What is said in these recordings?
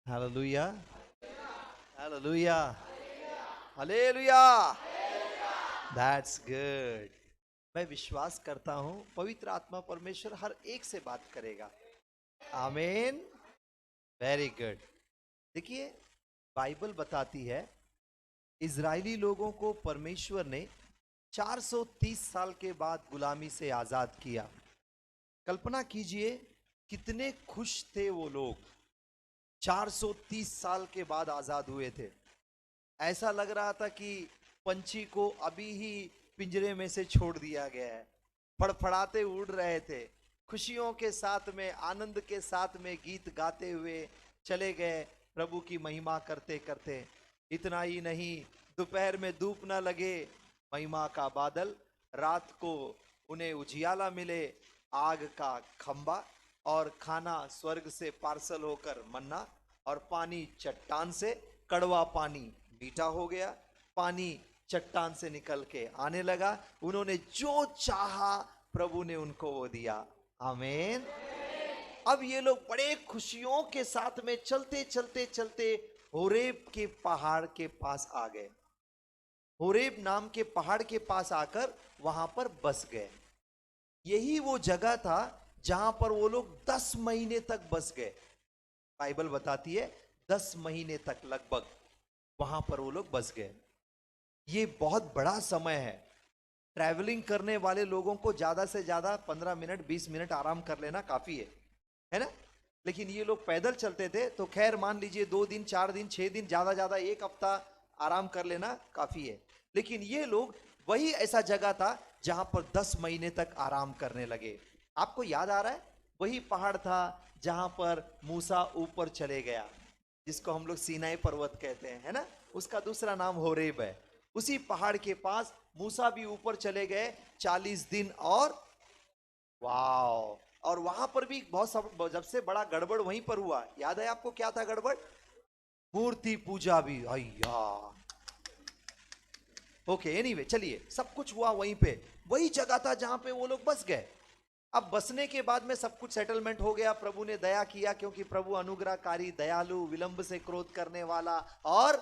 Hallelujah, hallelujah, hallelujah. That's good. मैं विश्वास करता हूं पवित्र आत्मा परमेश्वर हर एक से बात करेगा। आमीन। Very good. देखिए, बाइबल बताती है इजरायली लोगों को परमेश्वर ने 430 साल के बाद गुलामी से आजाद किया। कल्पना कीजिए कितने खुश थे वो लोग। 430 साल के बाद आजाद हुए थे। ऐसा लग रहा था कि पंछी को अभी ही पिंजरे में से छोड़ दिया गया है। फड़फड़ाते उड़ रहे थे, खुशियों के साथ में, आनंद के साथ में गीत गाते हुए चले गए, प्रभु की महिमा करते करते। इतना ही नहीं, दोपहर में धूप न लगे, महिमा का बादल, रात को उन्हें उजियाला मिले, आग का खंबा, और खाना स्वर्ग से पार्सल होकर मन्ना, और पानी चट्टान से, कड़वा पानी मीठा हो गया, पानी चट्टान से निकल के आने लगा। उन्होंने जो चाहा प्रभु ने उनको वो दिया। आमीन। अब ये लोग बड़े खुशियों के साथ में चलते चलते चलते होरेब के पहाड़ के पास आ गए। होरेब नाम के पहाड़ के पास आकर वहां पर बस गए। यही वो जगह था जहां पर वो लोग 10 महीने तक बस गए। बाइबल बताती है 10 महीने तक लगभग वहां पर वो लोग बस गए। ये बहुत बड़ा समय है। ट्रैवलिंग करने वाले लोगों को ज्यादा से ज्यादा 15 मिनट 20 मिनट आराम कर लेना काफी है ना। लेकिन ये लोग पैदल चलते थे, तो खैर मान लीजिए 2 दिन 4 दिन 6 दिन, ज्यादा ज्यादा 1 हफ्ता आराम कर लेना काफी है। लेकिन ये लोग वही ऐसा जगह था जहां पर 10 महीने तक आराम करने लगे। आपको याद आ रहा है, वही पहाड़ था जहां पर मूसा ऊपर चले गया, जिसको हम लोग सीनाई पर्वत कहते हैं, है ना। उसका दूसरा नाम होरेब है। उसी पहाड़ के पास मूसा भी ऊपर चले गए 40 दिन। और वाओ, और वहां पर भी बहुत जब से बड़ा गड़बड़ वहीं पर हुआ। याद है आपको क्या था गड़बड़? मूर्ति पूजा भी। अय्या। ओके, एनीवे, चलिए, सब कुछ हुआ वहीं पे। वही जगह था जहां पे वो लोग बस गए। अब बसने के बाद में सब कुछ सेटलमेंट हो गया। प्रभु ने दया किया, क्योंकि प्रभु अनुग्रहकारी, दयालु, विलंब से क्रोध करने वाला और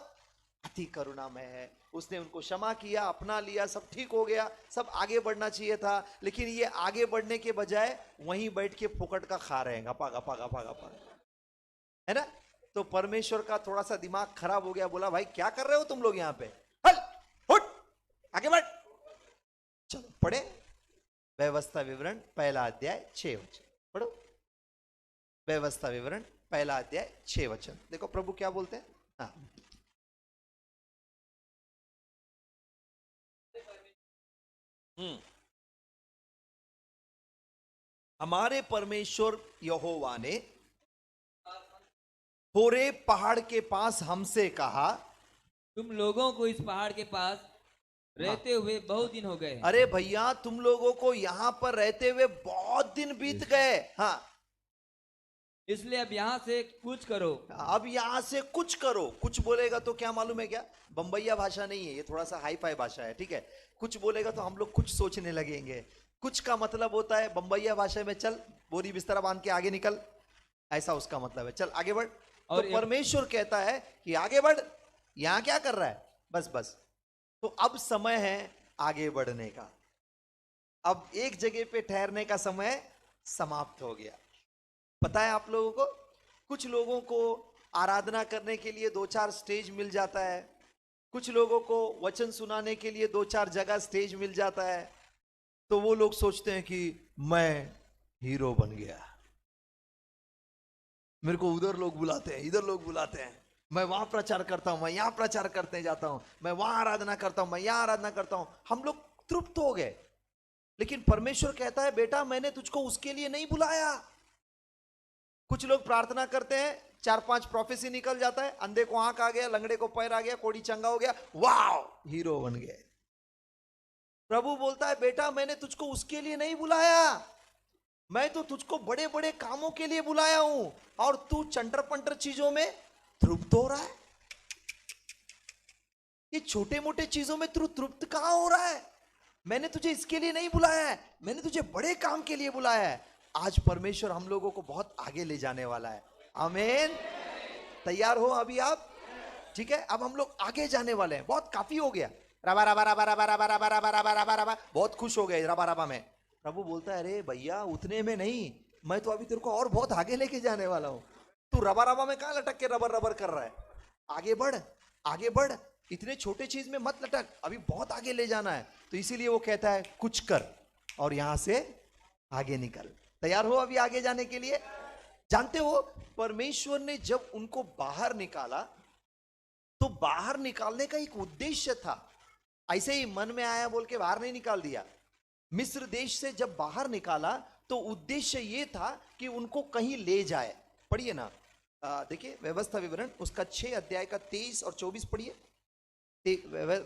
अति करुणामय है। उसने उनको क्षमा किया, अपना लिया, सब ठीक हो गया। सब आगे बढ़ना चाहिए था, लेकिन ये आगे बढ़ने के बजाय वहीं बैठ के फोकट का खा रहे हैं, गपा गपा गपा गपा, है ना। तो परमेश्वर का थोड़ा सा दिमाग खराब हो गया। बोला, भाई क्या कर रहे हो तुम लोग यहाँ पे? हल, हुट, आगे बढ़। चलो पढ़े व्यवस्था विवरण पहला अध्याय 6 वचन पढ़ो। व्यवस्था विवरण पहला अध्याय 6 वचन देखो प्रभु क्या बोलते हैं। हाँ, हमारे परमेश्वर यहोवा ने होरेब पहाड़ के पास हमसे कहा। तुम लोगों को इस पहाड़ के पास रहते हुए बहुत दिन हो गए। अरे भैया, तुम लोगों को यहां पर रहते हुए बहुत दिन बीत गए। हाँ, इसलिए अब यहाँ से कुछ करो। अब यहां से कुछ करो। कुछ बोलेगा तो क्या मालूम है क्या? बम्बैया भाषा नहीं है ये, थोड़ा सा हाई फाई भाषा है, ठीक है। कुछ बोलेगा तो हम लोग कुछ सोचने लगेंगे। कुछ का मतलब होता है बम्बैया भाषा में, चल बोरी बिस्तरा बांध के आगे निकल, ऐसा उसका मतलब है, चल आगे बढ़। तो और परमेश्वर कहता है कि आगे बढ़। यहां क्या कर रहा है? बस बस। तो अब समय है आगे बढ़ने का। अब एक जगह पे ठहरने का समय समाप्त हो गया। पता है आप लोगों को, कुछ लोगों को आराधना करने के लिए 2-4 स्टेज मिल जाता है। कुछ लोगों को वचन सुनाने के लिए 2-4 जगह स्टेज मिल जाता है। तो वो लोग सोचते हैं कि मैं हीरो बन गया, मेरे को उधर लोग बुलाते हैं, इधर लोग बुलाते हैं, मैं वहां प्रचार करता हूं, मैं यहां प्रचार करते जाता हूं, मैं वहां आराधना करता हूं, मैं यहां आराधना करता हूं। हम लोग तृप्त हो गए। लेकिन परमेश्वर कहता है, बेटा मैंने तुझको उसके लिए नहीं बुलाया। कुछ लोग प्रार्थना करते हैं, 4-5 प्रोफेसी निकल जाता है, अंधे को आंख आ गया, लंगड़े को पैर आ गया, कोड़ी चंगा हो गया, वाह हीरो बन गए। प्रभु बोलता है, बेटा मैंने तुझको उसके लिए नहीं बुलाया, मैं तो तुझको बड़े बड़े कामों के लिए बुलाया हूं, और तू चंटर पंटर चीजों में तृप्त हो रहा है। ये छोटे मोटे चीजों में तू तृप्त कहां हो रहा है? मैंने तुझे इसके लिए नहीं बुलाया है, मैंने तुझे बड़े काम के लिए बुलाया है। आज परमेश्वर हम लोगों को बहुत आगे ले जाने वाला है। आमीन। तैयार हो अभी आप? ठीक है, अब हम लोग आगे जाने वाले हैं। बहुत काफी हो गया। रबा रबा रबा रबा रबा रबा रबा रबा रबा रबा, बहुत खुश हो गए रबा रबा में। प्रभु बोलता है, अरे भैया उतने में नहीं, मैं तो अभी तेरे को और बहुत आगे लेके जाने वाला हूं। तू रबा रबा में कहां लटक के रबर रबर कर रहा है? आगे बढ़, आगे बढ़, इतने छोटे चीज में मत लटक, अभी बहुत आगे ले जाना है। तो इसीलिए वो कहता है कुछ कर और यहां से आगे निकल। तैयार हो अभी आगे जाने के लिए? जानते हो, परमेश्वर ने जब उनको बाहर निकाला तो बाहर निकालने का एक उद्देश्य था। ऐसे ही मन में आया बोल के बाहर नहीं निकाल दिया। मिस्र देश से जब बाहर निकाला तो उद्देश्य ये था कि उनको कहीं ले जाए। पढ़िए ना, देखिए व्यवस्था विवरण उसका 6 अध्याय का 23 और 24 पढ़िए।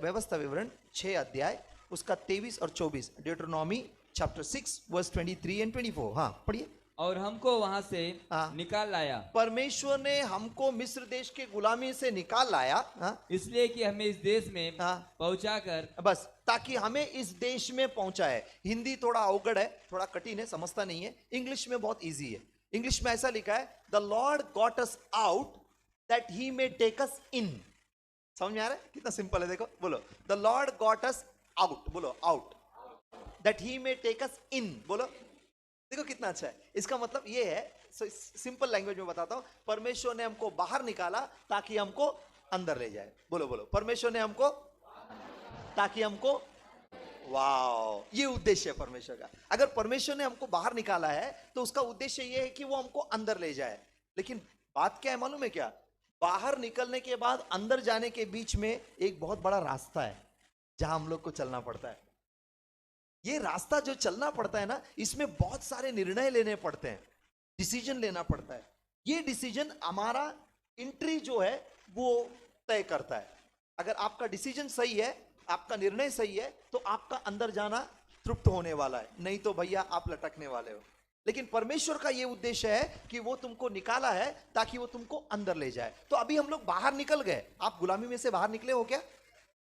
व्यवस्था विवरण 6 अध्याय उसका 23 और 24, Deuteronomy chapter 6 verse 23 and 24। हाँ पढ़िए। और हमको वहां से हाँ। निकाल लाया, परमेश्वर ने हमको मिस्र देश के गुलामी से निकाल लाया। हाँ? इसलिए कि हमें इस देश में हाँ। पहुंचाकर, बस ताकि हमें इस देश में पहुंचाए। हिंदी थोड़ा अवगढ़ है, थोड़ा कठिन है, समझता नहीं है। इंग्लिश में बहुत इजी है। इंग्लिश में ऐसा लिखा है, the lord got us out that he may take us in. समझ में आ रहा है? कितना सिंपल है, देखो बोलो, the lord got us out, बोलो out, that he may take us in, बोलो। देखो कितना अच्छा है। इसका मतलब ये है, सिंपल लैंग्वेज में बताता हूं, परमेश्वर ने हमको बाहर निकाला ताकि हमको अंदर ले जाए। बोलो बोलो, परमेश्वर ने हमको ताकि हमको, वाह, ये उद्देश्य है परमेश्वर का। अगर परमेश्वर ने हमको बाहर निकाला है तो उसका उद्देश्य ये है कि वो हमको अंदर ले जाए। लेकिन बात क्या है मालूम है क्या? बाहर निकलने के बाद अंदर जाने के बीच में एक बहुत बड़ा रास्ता है जहां हम लोग को चलना पड़ता है। ये रास्ता जो चलना पड़ता है ना, इसमें बहुत सारे निर्णय लेने पड़ते हैं, डिसीजन लेना पड़ता है। ये डिसीजन हमारा एंट्री जो है वो तय करता है। अगर आपका डिसीजन सही है, आपका निर्णय सही है, तो आपका अंदर जाना तृप्त होने वाला है, नहीं तो भैया आप लटकने वाले हो। लेकिन परमेश्वर का ये उद्देश्य है कि वो तुमको निकाला है ताकि वो तुमको अंदर ले जाए। तो अभी हम लोग बाहर निकल गए। आप गुलामी में से बाहर निकले हो क्या?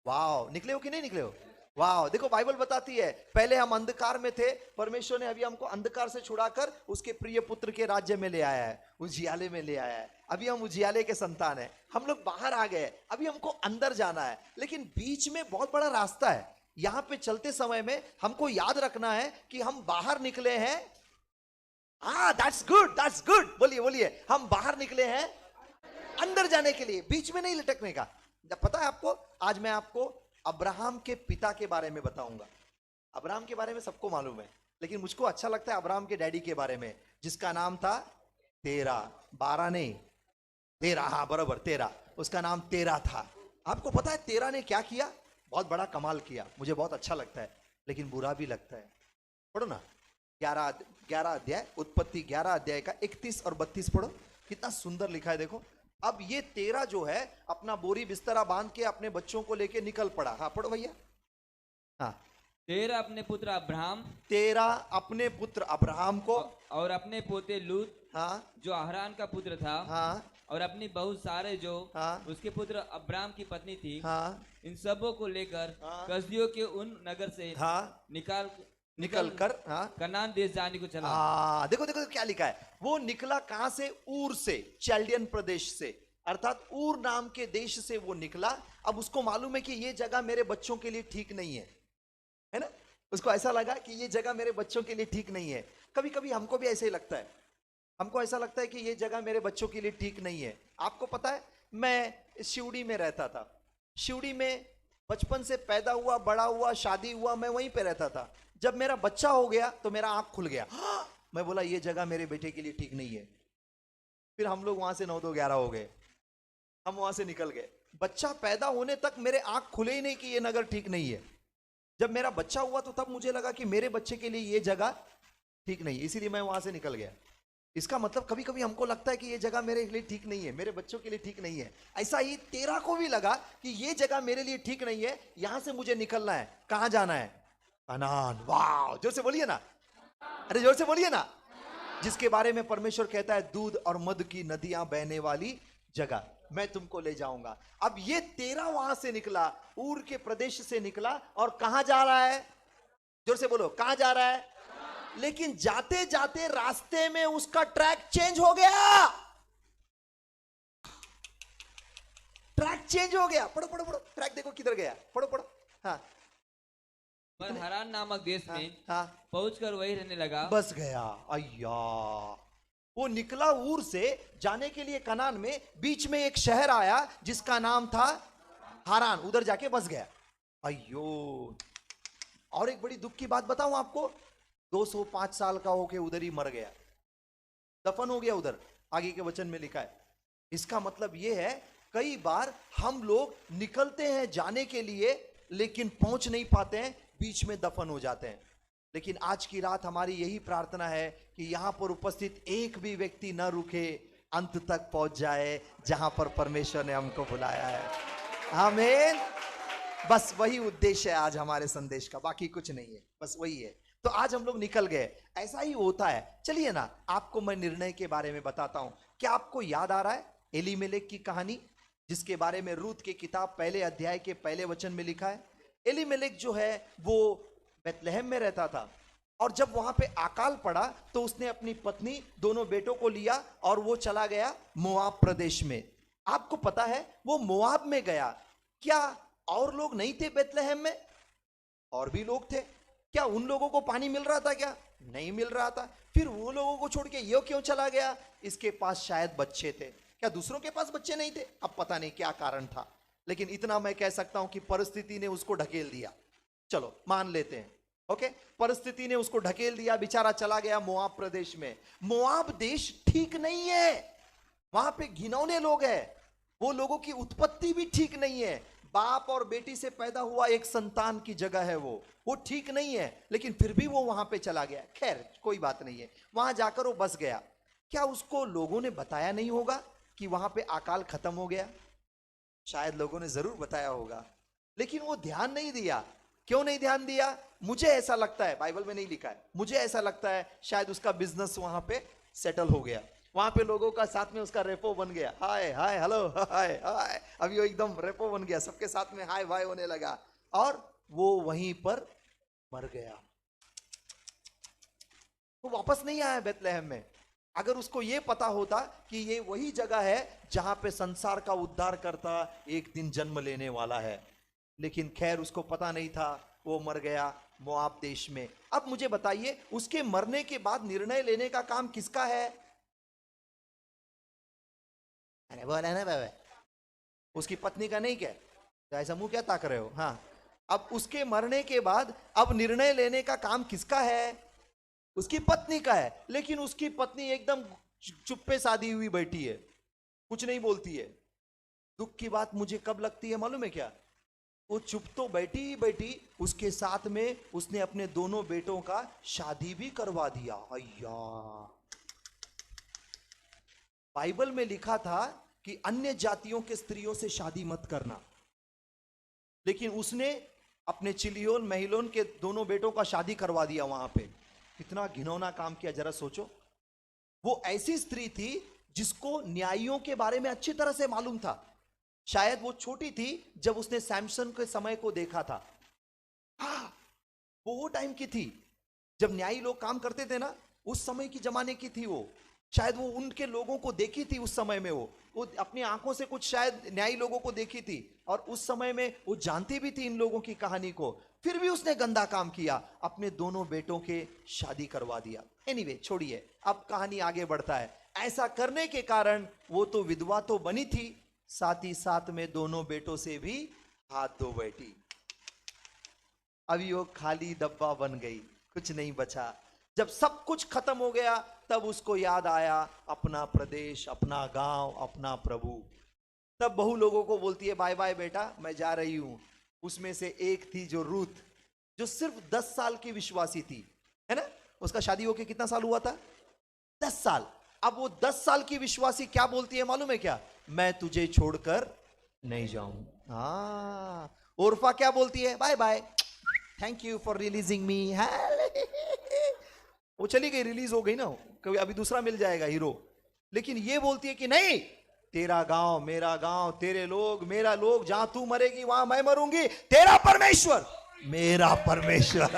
वाह, निकले हो कि नहीं निकले हो? वाह, देखो बाइबल बताती है, पहले हम अंधकार में थे, परमेश्वर ने अभी हमको अंधकार से छुड़ाकर उसके प्रिय पुत्र के राज्य में ले आया है, उजियाले में ले आया है। अभी हम उजियाले के संतान हैं, हम लोग बाहर आ गए, अभी हमको अंदर जाना है। लेकिन बीच में बहुत बड़ा रास्ता है। यहां पे चलते समय में हमको याद रखना है कि हम बाहर निकले हैं। हाँ, दैट्स गुड, दैट्स गुड, बोलिए बोलिए, हम बाहर निकले हैं अंदर जाने के लिए, बीच में नहीं लटकने का। जब पता है आपको, आज मैं आपको अब्राहम के पिता के बारे में बताऊंगा। अब्राहम के बारे में सबको मालूम है, लेकिन मुझको अच्छा लगता है अब्राहम के डैडी के बारे में, जिसका नाम था तेरा। 12 नहीं, तेरा, हाँ बराबर, तेरा। उसका नाम तेरा था। आपको पता है तेरा ने क्या किया? बहुत बड़ा कमाल किया। मुझे बहुत अच्छा लगता है, लेकिन बुरा भी लगता है। पढ़ो ना, 11 अध्याय, उत्पत्ति 11 अध्याय का 31 और 32 पढ़ो, कितना सुंदर लिखा है। देखो, अब ये तेरा जो है अपना बोरी बिस्तरा बांध के अपने बच्चों को लेके निकल पड़ा। हाँ पढ़ो भैया। हाँ, तेरा अपने पुत्र अब्राहम, तेरा अपने पुत्र अब्राहम को, और अपने पोते लूत, हाँ, जो अहरान का पुत्र था, हाँ, और अपनी बहू सारे, जो हाँ, उसके पुत्र अब्राहम की पत्नी थी, हाँ, इन सबों को लेकर हाँ, कसदियों के उन नगर से हाँ, निकल कर, हाँ, कनान देश जाने को चला। हाँ, देखो देखो क्या लिखा है। वो निकला कहां से? ऊर से, चैल्डियन प्रदेश से, अर्थात ऊर नाम के देश से वो निकला। अब उसको मालूम है कि ये जगह मेरे बच्चों के लिए ठीक नहीं है ना? उसको ऐसा लगा कि ये जगह मेरे बच्चों के लिए ठीक नहीं है। कभी कभी हमको भी ऐसे ही लगता है, हमको ऐसा लगता है कि ये जगह मेरे बच्चों के लिए ठीक नहीं है। आपको पता है, मैं शिवड़ी में रहता था। शिवड़ी में बचपन से पैदा हुआ, बड़ा हुआ, शादी हुआ, मैं वहीं पे रहता था। जब मेरा बच्चा हो गया तो मेरा आंख खुल गया। हाँ! मैं बोला ये जगह मेरे बेटे के लिए ठीक नहीं है। फिर हम लोग वहां से 9 2 11 हो गए, हम वहां से निकल गए। बच्चा पैदा होने तक मेरे आंख खुले ही नहीं कि ये नगर ठीक नहीं है। जब मेरा बच्चा हुआ तो तब मुझे लगा कि मेरे बच्चे के लिए ये जगह ठीक नहीं है, इसीलिए मैं वहां से निकल गया। इसका मतलब कभी कभी हमको लगता है कि ये जगह मेरे लिए ठीक नहीं है, मेरे बच्चों के लिए ठीक नहीं है। ऐसा ही तेरा को भी लगा कि ये जगह मेरे लिए ठीक नहीं है, यहां से मुझे निकलना है। कहां जाना है? कनान। वाह, जोर से बोलिए ना, अरे जोर से बोलिए ना। जिसके बारे में परमेश्वर कहता है दूध और मधु की नदियां बहने वाली जगह मैं तुमको ले जाऊंगा। अब ये तेरा वहां से निकला, ऊर के प्रदेश से निकला, और कहां जा रहा है? जोर से बोलो, कहां जा रहा है? लेकिन जाते जाते रास्ते में उसका ट्रैक चेंज हो गया। ट्रैक चेंज हो गया। पढ़ो पढ़ो पढ़ो, ट्रैक देखो किधर गया, पढ़ो पढ़ो। हाँ पर हरान नामक देश हाँ में हाँ, पहुंचकर वही रहने लगा। बस गया। अय्या, वो निकला ऊर से जाने के लिए कनान में, बीच में एक शहर आया जिसका नाम था हारान, उधर जाके बस गया। अयो, और एक बड़ी दुख की बात बताऊं आपको, 205 साल का होके उधर ही मर गया, दफन हो गया उधर, आगे के वचन में लिखा है। इसका मतलब यह है, कई बार हम लोग निकलते हैं जाने के लिए लेकिन पहुंच नहीं पाते हैं, बीच में दफन हो जाते हैं। लेकिन आज की रात हमारी यही प्रार्थना है कि यहां पर उपस्थित एक भी व्यक्ति न रुके, अंत तक पहुंच जाए जहां पर परमेश्वर ने हमको बुलाया है। आमीन। बस वही उद्देश्य है आज हमारे संदेश का, बाकी कुछ नहीं है, बस वही है। तो आज हम लोग निकल गए, ऐसा ही होता है। चलिए ना, आपको मैं निर्णय के बारे में बताता हूं। क्या आपको याद आ रहा है एलीमेलेक की कहानी, जिसके बारे में रूत की किताब पहले अध्याय के पहले वचन में लिखा है? एलीमेलेक जो है वो बेथलेहम में रहता था, और जब वहां पे अकाल पड़ा तो उसने अपनी पत्नी, दोनों बेटों को लिया और वो चला गया मोआब प्रदेश में। आपको पता है वो मोआब में गया, क्या और लोग नहीं थे बेथलेहम में? और भी लोग थे। क्या उन लोगों को पानी मिल रहा था? क्या नहीं मिल रहा था। फिर वो लोगों को छोड़ के ये क्यों चला गया? इसके पास शायद बच्चे थे। क्या दूसरों के पास बच्चे नहीं थे? अब पता नहीं क्या कारण था, लेकिन इतना मैं कह सकता हूं कि परिस्थिति ने उसको ढकेल दिया। चलो मान लेते हैं, ओके, परिस्थिति ने उसको ढकेल दिया, बेचारा चला गया मोआब प्रदेश में। मोआब देश ठीक नहीं है, वहां पे घिनौने लोग हैं, वो लोगों की उत्पत्ति भी ठीक नहीं है। बाप और बेटी से पैदा हुआ एक संतान की जगह है वो ठीक नहीं है, लेकिन फिर भी वो वहां पे चला गया। खैर कोई बात नहीं है, वहां जाकर वो बस गया। क्या उसको लोगों ने बताया नहीं होगा कि वहां पे अकाल खत्म हो गया? शायद लोगों ने जरूर बताया होगा, लेकिन वो ध्यान नहीं दिया। क्यों नहीं ध्यान दिया? मुझे ऐसा लगता है, बाइबल में नहीं लिखा है, मुझे ऐसा लगता है शायद उसका बिजनेस वहां पे सेटल हो गया, वहां पे लोगों का साथ में उसका रेपो बन गया। हाय हाय हेलो हाय हाय, अभी वो एकदम रेपो बन गया, सबके साथ में हाय वाय होने लगा, और वो वहीं पर मर गया। वो वापस नहीं आया बेथलेहम में। अगर उसको ये पता होता कि ये वही जगह है जहां पे संसार का उद्धार करता एक दिन जन्म लेने वाला है, लेकिन खैर उसको पता नहीं था, वो मर गया मोआब देश में। अब मुझे बताइए, उसके मरने के बाद निर्णय लेने का काम किसका है? अरे बोला ना बाबा, उसकी पत्नी का नहीं क्या? तो ऐसा मुंह क्या ताक रहे हो? हाँ, अब उसके मरने के बाद अब निर्णय लेने का काम किसका है? उसकी पत्नी का है। लेकिन उसकी पत्नी एकदम चुप्पे साधी हुई बैठी है, कुछ नहीं बोलती है। दुख की बात मुझे कब लगती है मालूम है क्या? वो चुप तो बैठी ही बैठी, उसके साथ में उसने अपने दोनों बेटों का शादी भी करवा दिया। अय्या, बाइबल में लिखा था कि अन्य जातियों के स्त्रियों से शादी मत करना, लेकिन उसने अपने चिलियोन महिलोन के दोनों बेटों का शादी करवा दिया वहां पे। कितना घिनौना काम किया, जरा सोचो। वो ऐसी स्त्री थी जिसको न्यायियों के बारे में अच्छी तरह से मालूम था। शायद वो छोटी थी जब उसने सैमसन के समय को देखा था। हाँ, वो टाइम की थी जब न्यायी लोग काम करते थे ना, उस समय की जमाने की थी वो। शायद वो उनके लोगों को देखी थी उस समय में, वो अपनी आंखों से कुछ शायद न्यायी लोगों को देखी थी, और उस समय में वो जानती भी थी इन लोगों की कहानी को। फिर भी उसने गंदा काम किया, अपने दोनों बेटों के शादी करवा दिया। एनीवे छोड़िए, अब कहानी आगे बढ़ता है। ऐसा करने के कारण वो तो विधवा तो बनी थी, साथ ही साथ में दोनों बेटों से भी हाथ धो बैठी। अभी वो खाली डब्बा बन गई, कुछ नहीं बचा। जब सब कुछ खत्म हो गया तब उसको याद आया अपना प्रदेश, अपना गांव, अपना प्रभु। तब बहू लोगों को बोलती है, बाय बाय बेटा, मैं जा रही हूं। उसमें से एक थी जो रूथ, जो सिर्फ 10 साल की विश्वासी थी, है ना? उसका शादी होके कितना साल हुआ था? 10 साल। अब वो 10 साल की विश्वासी क्या बोलती है मालूम है क्या? मैं तुझे छोड़कर नहीं जाऊं। हाँ, ओरफा क्या बोलती है? Bye bye, thank you for releasing me. वो चली गई, रिलीज हो गई ना, कभी अभी दूसरा मिल जाएगा हीरो। लेकिन ये बोलती है कि नहीं, तेरा गांव मेरा गांव, तेरे लोग मेरा लोग, जहां तू मरेगी वहां मैं मरूंगी, तेरा परमेश्वर मेरा परमेश्वर।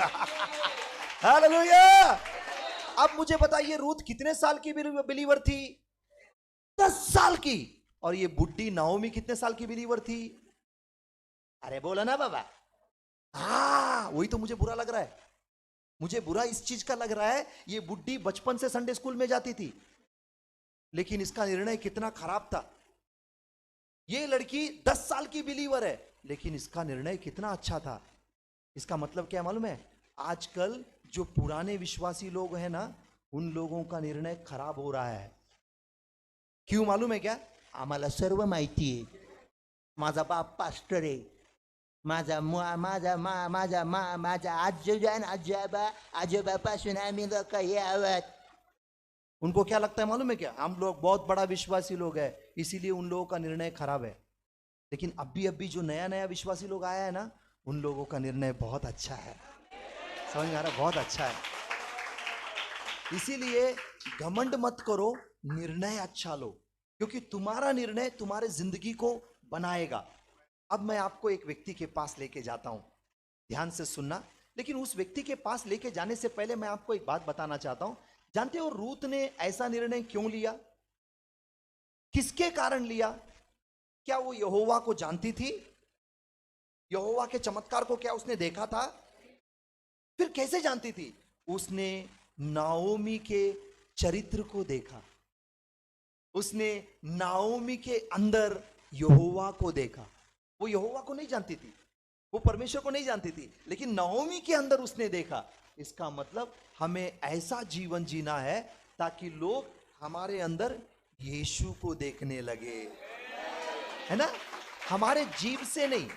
हालेलुया। अब मुझे बताइए, रूथ कितने साल की बिलीवर थी? 10 साल की। और ये बुड्ढी नाओमी कितने साल की बिलीवर थी? अरे बोला ना बाबा। हाँ, वही तो मुझे बुरा लग रहा है। मुझे बुरा इस चीज का लग रहा है, ये बुड्ढी बचपन से संडे स्कूल में जाती थी, लेकिन इसका निर्णय कितना खराब था। ये लड़की 10 साल की बिलीवर है, लेकिन इसका निर्णय कितना अच्छा था। इसका मतलब क्या मालूम है? आजकल जो पुराने विश्वासी लोग हैं ना, उन लोगों का निर्णय खराब हो रहा है। क्यों मालूम है क्या? आम्हाला सर्व माहिती आहे, माझा बाप पास्टर आहे, माझा माझा आजोबा आजोबापासून आम्ही लोक हे आहोत। उनको क्या लगता है मालूम है क्या? हम लोग बहुत बड़ा विश्वासी लोग हैं, इसीलिए उन लोगों का निर्णय खराब है। लेकिन अभी जो नया नया विश्वासी लोग आया है ना, उन लोगों का निर्णय बहुत अच्छा है। समझ में आ रहा है? बहुत अच्छा है। इसीलिए घमंड मत करो, निर्णय अच्छा लो, क्योंकि तुम्हारा निर्णय तुम्हारे जिंदगी को बनाएगा। अब मैं आपको एक व्यक्ति के पास लेके जाता हूं, ध्यान से सुनना। लेकिन उस व्यक्ति के पास लेके जाने से पहले मैं आपको एक बात बताना चाहता हूं। जानते हो रूत ने ऐसा निर्णय क्यों लिया? किसके कारण लिया? क्या वो यहोवा को जानती थी? यहोवा के चमत्कार को क्या उसने देखा था? फिर कैसे जानती थी? उसने नाओमी के चरित्र को देखा, उसने नाओमी के अंदर यहोवा को देखा। वो यहोवा को नहीं जानती थी, वो परमेश्वर को नहीं जानती थी, लेकिन नाओमी के अंदर उसने देखा। इसका मतलब हमें ऐसा जीवन जीना है ताकि लोग हमारे अंदर यीशु को देखने लगे, है ना? हमारे जीव से नहीं,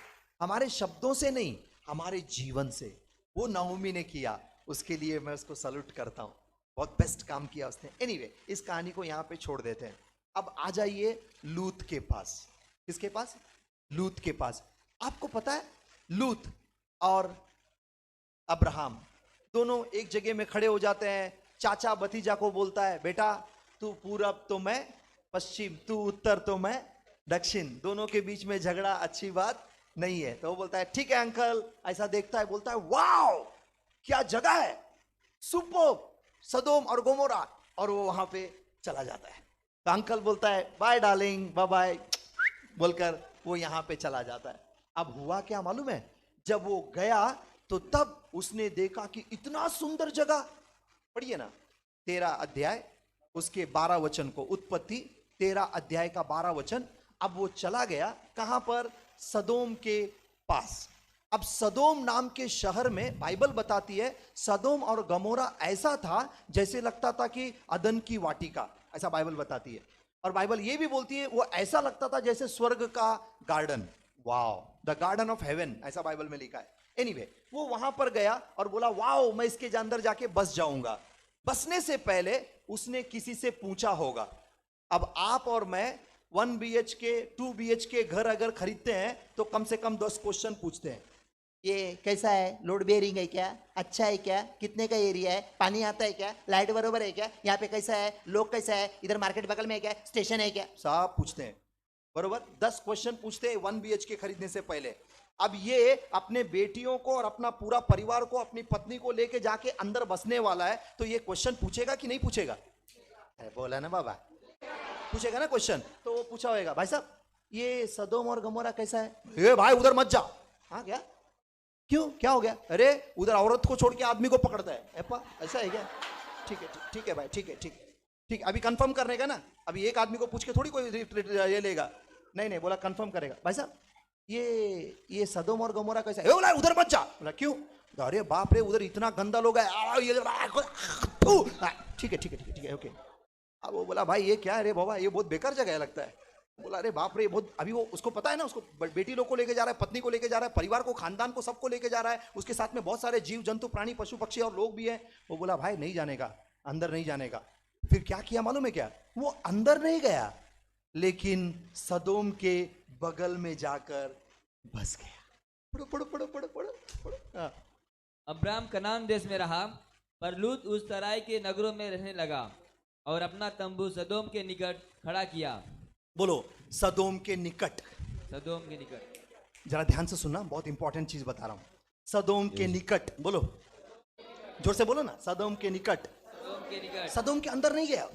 हमारे शब्दों से नहीं, हमारे जीवन से। वो नाओमी ने किया, उसके लिए मैं उसको सैल्यूट करता हूं। बहुत बेस्ट काम किया उसने। एनीवे, इस कहानी को यहां पे छोड़ देते हैं। अब आ जाइए लूत के पास। किसके पास? लूत के पास। आपको पता है, लूत और अब्राहम दोनों एक जगह में खड़े हो जाते हैं। चाचा भतीजा को बोलता है, बेटा तू पूरब तो मैं पश्चिम, तू उत्तर तो मैं दक्षिण, दोनों के बीच में झगड़ा अच्छी बात नहीं है। तो वो बोलता है ठीक है अंकल। ऐसा देखता है, बोलता है वाओ क्या जगह है, सुपर्ब, सदोम और गोमोरा, और वो वहां पे चला जाता है। तो अंकल बोलता है बाय डार्लिंग, बाय बाय बोलकर वो यहां पे चला जाता है। अब हुआ क्या मालूम है? जब वो गया तो तब उसने देखा कि इतना सुंदर जगह। पढ़िए ना 13 अध्याय उसके 12 वचन को, उत्पत्ति 13 अध्याय का 12 वचन। अब वो चला गया कहां पर? सदोम के पास। अब सदोम नाम के शहर में बाइबल बताती है सदोम और गमोरा ऐसा था जैसे लगता था कि अदन की वाटिका, ऐसा बाइबल बताती है। और बाइबल ये भी बोलती है वो ऐसा लगता था जैसे स्वर्ग का garden, wow the garden of haven, ऐसा बाइबल में लिखा है। एनीवे, वो वहां पर गया और बोला वाओ मैं इसके अंदर जाके बस जाऊंगा। बसने से पहले उसने किसी से पूछा होगा। अब आप और मैं 1 BHK 2 BHK घर अगर खरीदते हैं तो कम से कम 10 क्वेश्चन पूछते हैं। ये कैसा है, लोड बेयरिंग है क्या, अच्छा है क्या, कितने का एरिया है, पानी आता है क्या, लाइट बरोबर है क्या, यहाँ पे कैसा है, लोग कैसा है, इधर मार्केट बगल में है क्या, स्टेशन है क्या, सब पूछते हैं। बरोबर 10 क्वेश्चन पूछते हैं 1 BHK खरीदने से पहले। अब ये अपने बेटियों को और अपना पूरा परिवार को, अपनी पत्नी को लेके जाके अंदर बसने वाला है, तो ये क्वेश्चन पूछेगा कि नहीं पूछेगा? बोला ना बाबा, पूछेगा ना क्वेश्चन। तो वो पूछा होगा भाई साहब ये सदोम और गमोरा कैसा है? ए भाई उधर मत जा। हाँ क्या, क्यों, क्या हो गया? अरे उधर औरत को छोड़ के आदमी को पकड़ता है। एप्पा ऐसा है क्या? ठीक है ठीक है भाई, ठीक है ठीक ठीक, अभी कंफर्म करने का ना, अभी एक आदमी को पूछ के थोड़ी कोई ये लेगा। नहीं नहीं, बोला कंफर्म करेगा। भाई साहब ये सदोम और गमोरा कैसा है? बोला उधर मत जा। बोला क्यों? अरे बाप रे उधर इतना गंदा लोग है। ठीक है ठीक है ठीक है ठीक है ओके। अब वो बोला भाई ये क्या है रे बाबा, ये बहुत बेकार जगह है लगता है। बोला अरे बाप रे बहुत, अभी वो उसको पता है ना, उसको बेटी लोग को लेके जा रहा है, पत्नी को लेके जा रहा है, परिवार को, खानदान को, सबको लेके जा रहा है, उसके साथ में बहुत सारे जीव जंतु प्राणी पशु पक्षी और लोग भी हैं। वो बोला भाई नहीं जाने का, अंदर नहीं जाने का। फिर क्या किया मालूम है क्या? वो अंदर नहीं गया, लेकिन सदोम के बगल में जाकर बस गया। पढ़ो पढ़ो पढ़ो पढ़ो पढ़ो पढ़ो। अब्राम कनान देश में रहा, पर लूत उस तराई के नगरों में रहने लगा और अपना तंबू सदोम के निकट खड़ा किया। बोलो सदोम के निकट। सदोम के निकट। जरा ध्यान से सुनना, बहुत इंपॉर्टेंट चीज बता रहा हूं। सदोम के निकट, बोलो जोर से बोलो ना, सदोम के निकट। सदोम के निकट। सदोम के अंदर नहीं गया,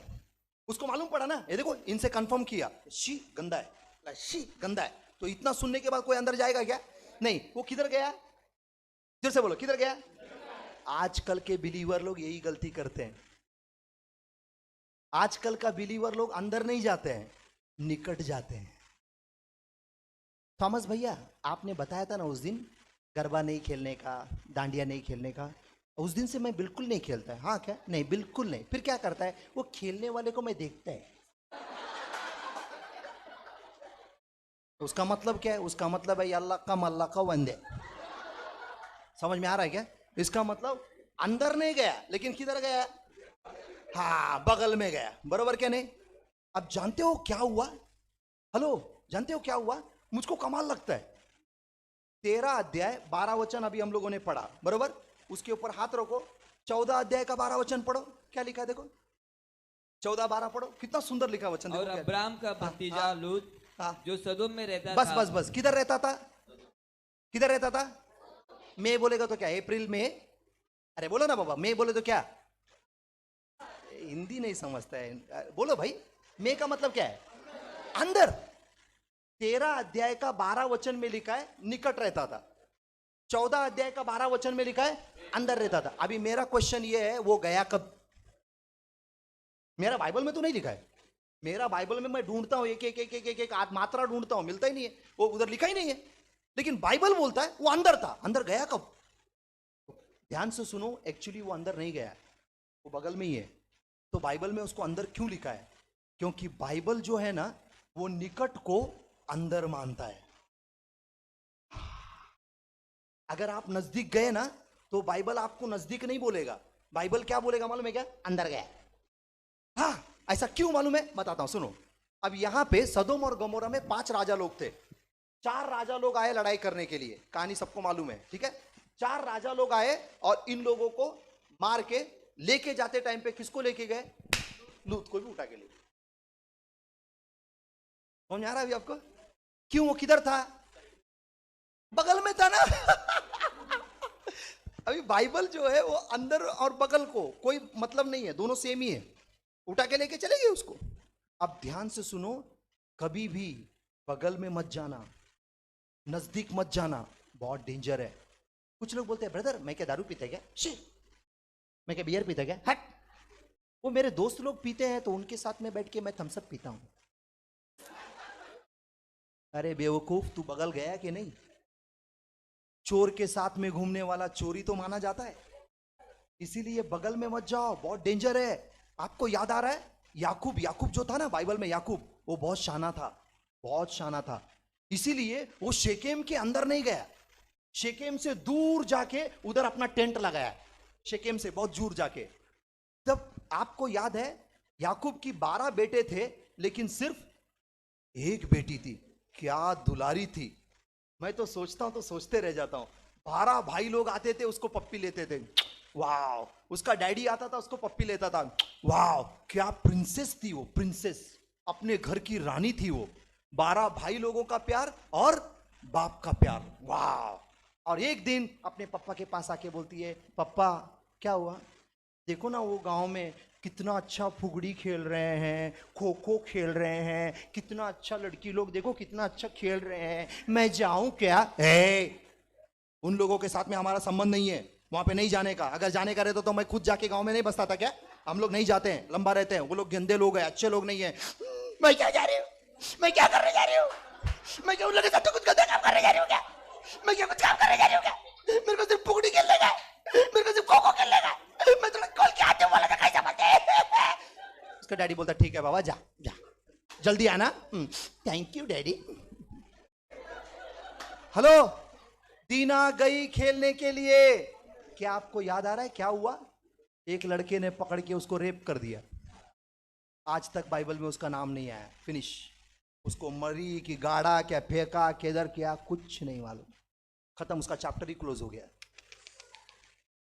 उसको मालूम पड़ा ना, ये देखो इनसे कंफर्म किया, शी गंदा है, शी गंदा है, तो इतना सुनने के बाद कोई अंदर जाएगा क्या? नहीं। वो किधर गया? फिर से बोलो, किधर गया? आजकल के बिलीवर लोग यही गलती करते हैं। आजकल का बिलीवर लोग अंदर नहीं जाते हैं, निकट जाते हैं। थॉमस भैया, आपने बताया था ना उस दिन गरबा नहीं खेलने का, डांडिया नहीं खेलने का, उस दिन से मैं बिल्कुल नहीं खेलता है। हाँ क्या? नहीं, बिल्कुल नहीं। फिर क्या करता है? वो खेलने वाले को मैं देखता है। उसका मतलब क्या है? उसका मतलब है अल्लाह का मल्ला का वंदे। समझ में आ रहा है क्या? इसका मतलब अंदर नहीं गया, लेकिन किधर गया? हाँ, बगल में गया। बरोबर क्या नहीं? अब जानते हो क्या हुआ? हेलो, जानते हो क्या हुआ? मुझको कमाल लगता है। 13 अध्याय 12 वचन अभी हम लोगों ने पढ़ा, बरोबर? उसके ऊपर हाथ रखो। 14 अध्याय का 12 वचन पढ़ो, क्या लिखा है देखो। 14-12 पढ़ो, कितना सुंदर लिखा वचन देखो। और क्या? अब्राम का भतीजा लूत, हाँ, जो सदोम में रहता बस था। बस बस, किधर रहता था? किधर रहता था? मैं बोलेगा तो क्या? अप्रैल में? अरे बोलो ना बाबा, मैं बोले तो क्या? हिंदी नहीं समझता है, बोलो भाई। मैं का मतलब क्या है? अंदर। 13 अध्याय का 12 वचन में लिखा है निकट रहता था। 14 अध्याय का 12 वचन में लिखा है अंदर रहता था। अभी मेरा क्वेश्चन ये है, वो गया कब? मेरा बाइबल में तो नहीं लिखा है। मेरा बाइबल में मैं ढूंढता हूं, एक एक एक एक एक एक आध मात्रा ढूंढता हूं, मिलता ही नहीं है। वो उधर लिखा ही नहीं है। लेकिन बाइबल बोलता है वो अंदर था। अंदर गया कब? ध्यान से सुनो, एक्चुअली वो अंदर नहीं गया, वो बगल में ही है। तो बाइबल में उसको अंदर क्यों लिखा है? क्योंकि बाइबल जो है ना, वो निकट को अंदर मानता है। अगर आप नजदीक गए ना, तो बाइबल आपको नजदीक नहीं बोलेगा। बाइबल क्या बोलेगा मालूम है क्या? अंदर गया। हाँ, ऐसा क्यों मालूम है? बताता हूं, सुनो। अब यहां पे सदोम और गमोरा में 5 राजा लोग थे। 4 राजा लोग आए लड़ाई करने के लिए, कहानी सबको मालूम है, ठीक है? 4 राजा लोग आए और इन लोगों को मार के लेके जाते टाइम पे किसको लेके गए? लूत को भी उठा के ले। समझ आ रहा है अभी आपको? क्यों? वो किधर था? बगल में था ना। अभी बाइबल जो है वो अंदर और बगल को कोई मतलब नहीं है, दोनों सेम ही है। उठा के लेके चले गए उसको। अब ध्यान से सुनो, कभी भी बगल में मत जाना, नजदीक मत जाना, बहुत डेंजर है। कुछ लोग बोलते हैं, ब्रदर मैं क्या दारू पीता क्या? शी, मैं क्या बियर पीता क्या? हट। वो मेरे दोस्त लोग पीते हैं तो उनके साथ में बैठ के मैं थम्सअप पीता हूं। अरे बेवकूफ, तू बगल गया कि नहीं? चोर के साथ में घूमने वाला चोरी तो माना जाता है, इसीलिए बगल में मत जाओ, बहुत डेंजर है। आपको याद आ रहा है याकूब? याकूब जो था ना बाइबल में, याकूब वो बहुत शाना था, बहुत शाना था। इसीलिए वो शेकेम के अंदर नहीं गया, शेकेम से दूर जाके उधर अपना टेंट लगाया। शेकेम से बहुत दूर जाके। तब आपको याद है, याकूब की 12 बेटे थे, लेकिन सिर्फ एक बेटी थी। क्या दुलारी थी! मैं तो सोचता हूं तो सोचते रह जाता हूं। 12 भाई लोग आते थे, उसको पप्पी लेते थे, वाह। उसका डैडी आता था, उसको पप्पी लेता था, वाह। क्या प्रिंसेस थी वो, प्रिंसेस, अपने घर की रानी थी वो। 12 भाई लोगों का प्यार और बाप का प्यार, वाह। और एक दिन अपने पापा के पास आके बोलती है, पापा क्या हुआ? देखो ना वो गांव में कितना अच्छा फुगड़ी खेल रहे हैं, खो खो खेल रहे हैं, कितना अच्छा लड़की लोग देखो कितना अच्छा खेल रहे हैं, मैं जाऊं क्या? उन लोगों के साथ में हमारा संबंध नहीं है, वहां पे नहीं जाने का। अगर जाने का रहता तो मैं खुद जाके गांव में नहीं बसता था क्या? हम लोग नहीं जाते हैं, लंबा रहते हैं। वो लोग गंदे लोग हैं, अच्छे लोग नहीं है। मैं क्या जा रही हूँ? मैं क्या करने जा रही हूँ? मैं क्या उन लोगों के साथ कुछ गंदा काम करने जा रही हूँ क्या? मैं क्या कुछ काम करने जा रही हूँ क्या? मेरे को सिर्फ फुगड़ी खेलने का, मेरे को सिर्फ खो खो खेलने का। मैं थोड़ा खोल के आते वाला था, कैसा बोलते हैं? उसका डैडी बोलता, ठीक है बाबा, जा जा, जल्दी आना। Thank you daddy. हेलो, दीना गई खेलने के लिए। क्या आपको याद आ रहा है क्या हुआ? एक लड़के ने पकड़ के उसको रेप कर दिया। आज तक बाइबल में उसका नाम नहीं आया, फिनिश। उसको मरी कि गाड़ा, क्या फेंका, किधर किया, कुछ नहीं मालूम, खत्म, उसका चैप्टर ही क्लोज हो गया।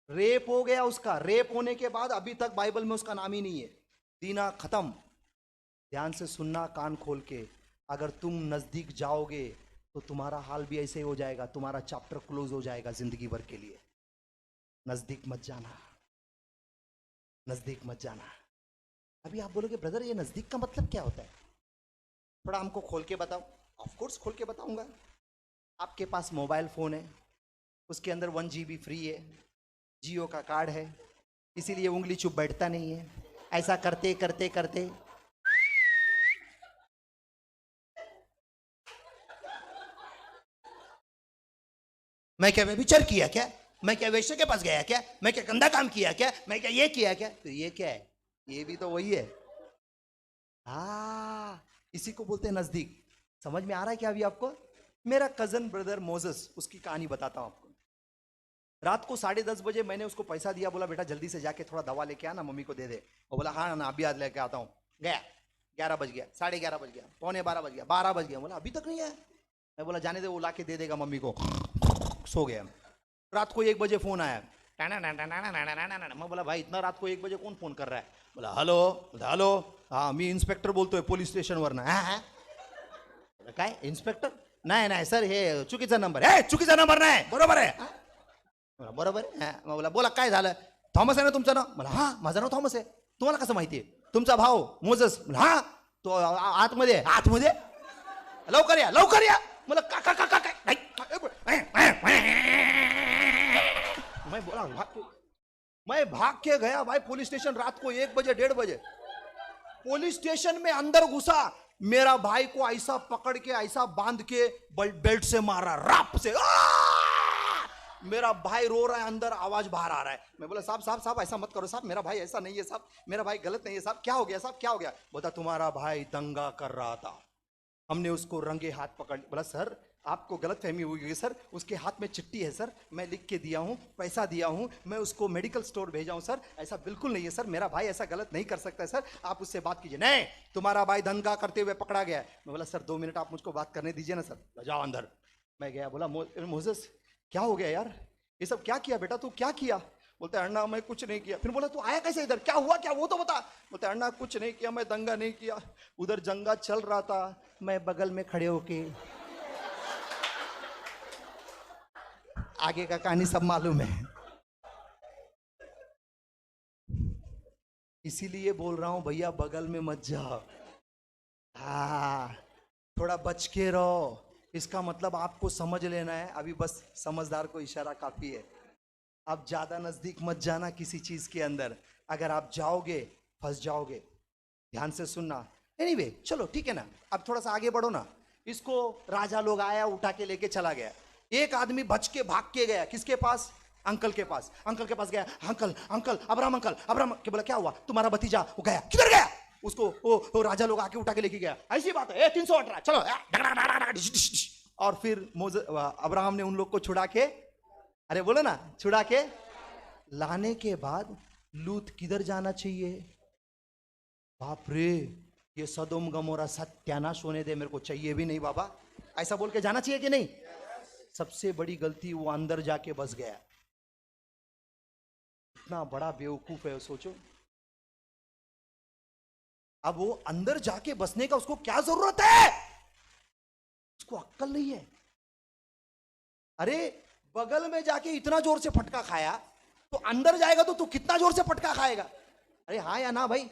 रेप हो गया उसका। रेप होने के बाद अभी तक बाइबल में उसका नाम ही नहीं है। दीना खत्म। ध्यान से सुनना, कान खोल के, अगर तुम नजदीक जाओगे तो तुम्हारा हाल भी ऐसे ही हो जाएगा, तुम्हारा चैप्टर क्लोज हो जाएगा जिंदगी भर के लिए। नजदीक मत जाना, नजदीक मत जाना। अभी आप बोलोगे ब्रदर ये नजदीक का मतलब क्या होता है, थोड़ा हमको खोल के बताओ। ऑफ कोर्स खोल के बताऊंगा। आपके पास मोबाइल फोन है, उसके अंदर 1 GB फ्री है, जियो का कार्ड है, इसीलिए उंगली चुप बैठता नहीं है। ऐसा करते करते करते मैं क्या व्यभिचार किया क्या, मैं क्या वेश्या के पास गया क्या, मैं क्या गंदा काम किया क्या, मैं क्या ये किया क्या, तो ये क्या है, ये भी तो वही है। इसी को बोलते हैं नजदीक। समझ में आ रहा है क्या अभी आपको? मेरा कजन ब्रदर मोजेस, उसकी कहानी बताता हूं आपको। रात को 10:30 बजे मैंने उसको पैसा दिया, बोला बेटा जल्दी से जाके थोड़ा दवा लेके आना, मम्मी को दे दे। वो बोला हाँ ना अभी आज लेके आता हूँ। गया, 11 बज गया, 11:30 बज गया, 11:45 बज गया, 12 बज गया, बोला अभी तक नहीं आया। मैं बोला जाने दे, वो लाके दे देगा मम्मी को। सो गया। रात को 1 बजे फोन आया, मैं बोला भाई इतना रात को 1 बजे कौन फोन कर रहा है? बोला हॅलो. हॅलो, हा मी इन्स्पेक्टर बोलतोय पोलीस स्टेशनवरनं. काय इन्स्पेक्टर? नाही नाही सर हे चुकीचा नंबर आहे. चुकीचा नंबर नाही, बरोबर आहे. बरोबर आहे. मग बोला बोला काय झालं? थॉमस आहे ना तुमचं नाव? मला हा माझं नाव थॉमस आहे. तुम्हाला कसं माहिती आहे? तुमचा भाऊ मोजस? हा तो आतमध्ये आतमध्ये. लवकर या लवकर या. मला काका काका काय मैं भाग के गया भाई पुलिस स्टेशन। रात को 1 बजे 1:30 बजे पुलिस स्टेशन में अंदर घुसा, मेरा भाई को ऐसा पकड़ के ऐसा बांध के बेल्ट से मारा, राप से। मेरा भाई रो रहा है, अंदर आवाज बाहर आ रहा है। मैं बोला साहब साहब साहब ऐसा मत करो साहब, मेरा भाई ऐसा नहीं है साहब, मेरा भाई गलत नहीं है साहब। क्या हो गया साहब, क्या हो गया? बोला तुम्हारा भाई दंगा कर रहा था, हमने उसको रंगे हाथ पकड़। बोला सर आपको गलत फहमी हुई है सर, उसके हाथ में चिट्ठी है सर, मैं लिख के दिया हूँ, पैसा दिया हूँ, मैं उसको मेडिकल स्टोर भेजा हूँ सर, ऐसा बिल्कुल नहीं है सर, मेरा भाई ऐसा गलत नहीं कर सकता है सर, आप उससे बात कीजिए। नहीं तुम्हारा भाई दंगा करते हुए पकड़ा गया है। मैं बोला सर 2 मिनट आप मुझको बात करने दीजिए ना सर। जाओ अंदर। मैं गया, बोला मोजेस क्या हो गया यार, ये सब क्या किया बेटा, तू क्या किया? बोलता है अण्णा मैं कुछ नहीं किया। फिर बोला तू आया कैसे इधर, क्या हुआ क्या, वो तो बता। बोलता है अण्णा कुछ नहीं किया, मैं दंगा नहीं किया, उधर जंगा चल रहा था, मैं बगल में खड़े होके, आगे का कहानी सब मालूम है। इसीलिए बोल रहा हूं भैया बगल में मत जाओ, थोड़ा बच के रहो। इसका मतलब आपको समझ लेना है, अभी बस समझदार को इशारा काफी है। आप ज्यादा नजदीक मत जाना किसी चीज के अंदर, अगर आप जाओगे फंस जाओगे। ध्यान से सुनना। एनीवे चलो ठीक है ना, अब थोड़ा सा आगे बढ़ो ना। इसको राजा लोग आया, उठा के लेके चला गया। एक आदमी बच के भाग के गया, किसके पास? अंकल के पास। अंकल के पास गया, अंकल अंकल अब्राहम के। बोला क्या हुआ? तुम्हारा भतीजा वो गया। किधर गया? उसको वो राजा लोग आके उठा के लेके गया। ऐसी बात है 318 चलो। और फिर अब्राहम ने उन लोग को छुड़ा के, अरे बोलो ना, छुड़ा के लाने के बाद लूत किधर जाना चाहिए? बाप रे ये सदोम गमोरा सत्यानाश होने दे, मेरे को चाहिए भी नहीं बाबा, ऐसा बोल के जाना चाहिए कि नहीं? सबसे बड़ी गलती वो अंदर जाके बस गया। इतना बड़ा बेवकूफ है सोचो। अब वो अंदर जाके बसने का उसको क्या जरूरत है? उसको अक्ल नहीं है। अरे बगल में जाके इतना जोर से फटका खाया, तो अंदर जाएगा तो तू कितना जोर से फटका खाएगा? अरे हाँ या ना भाई,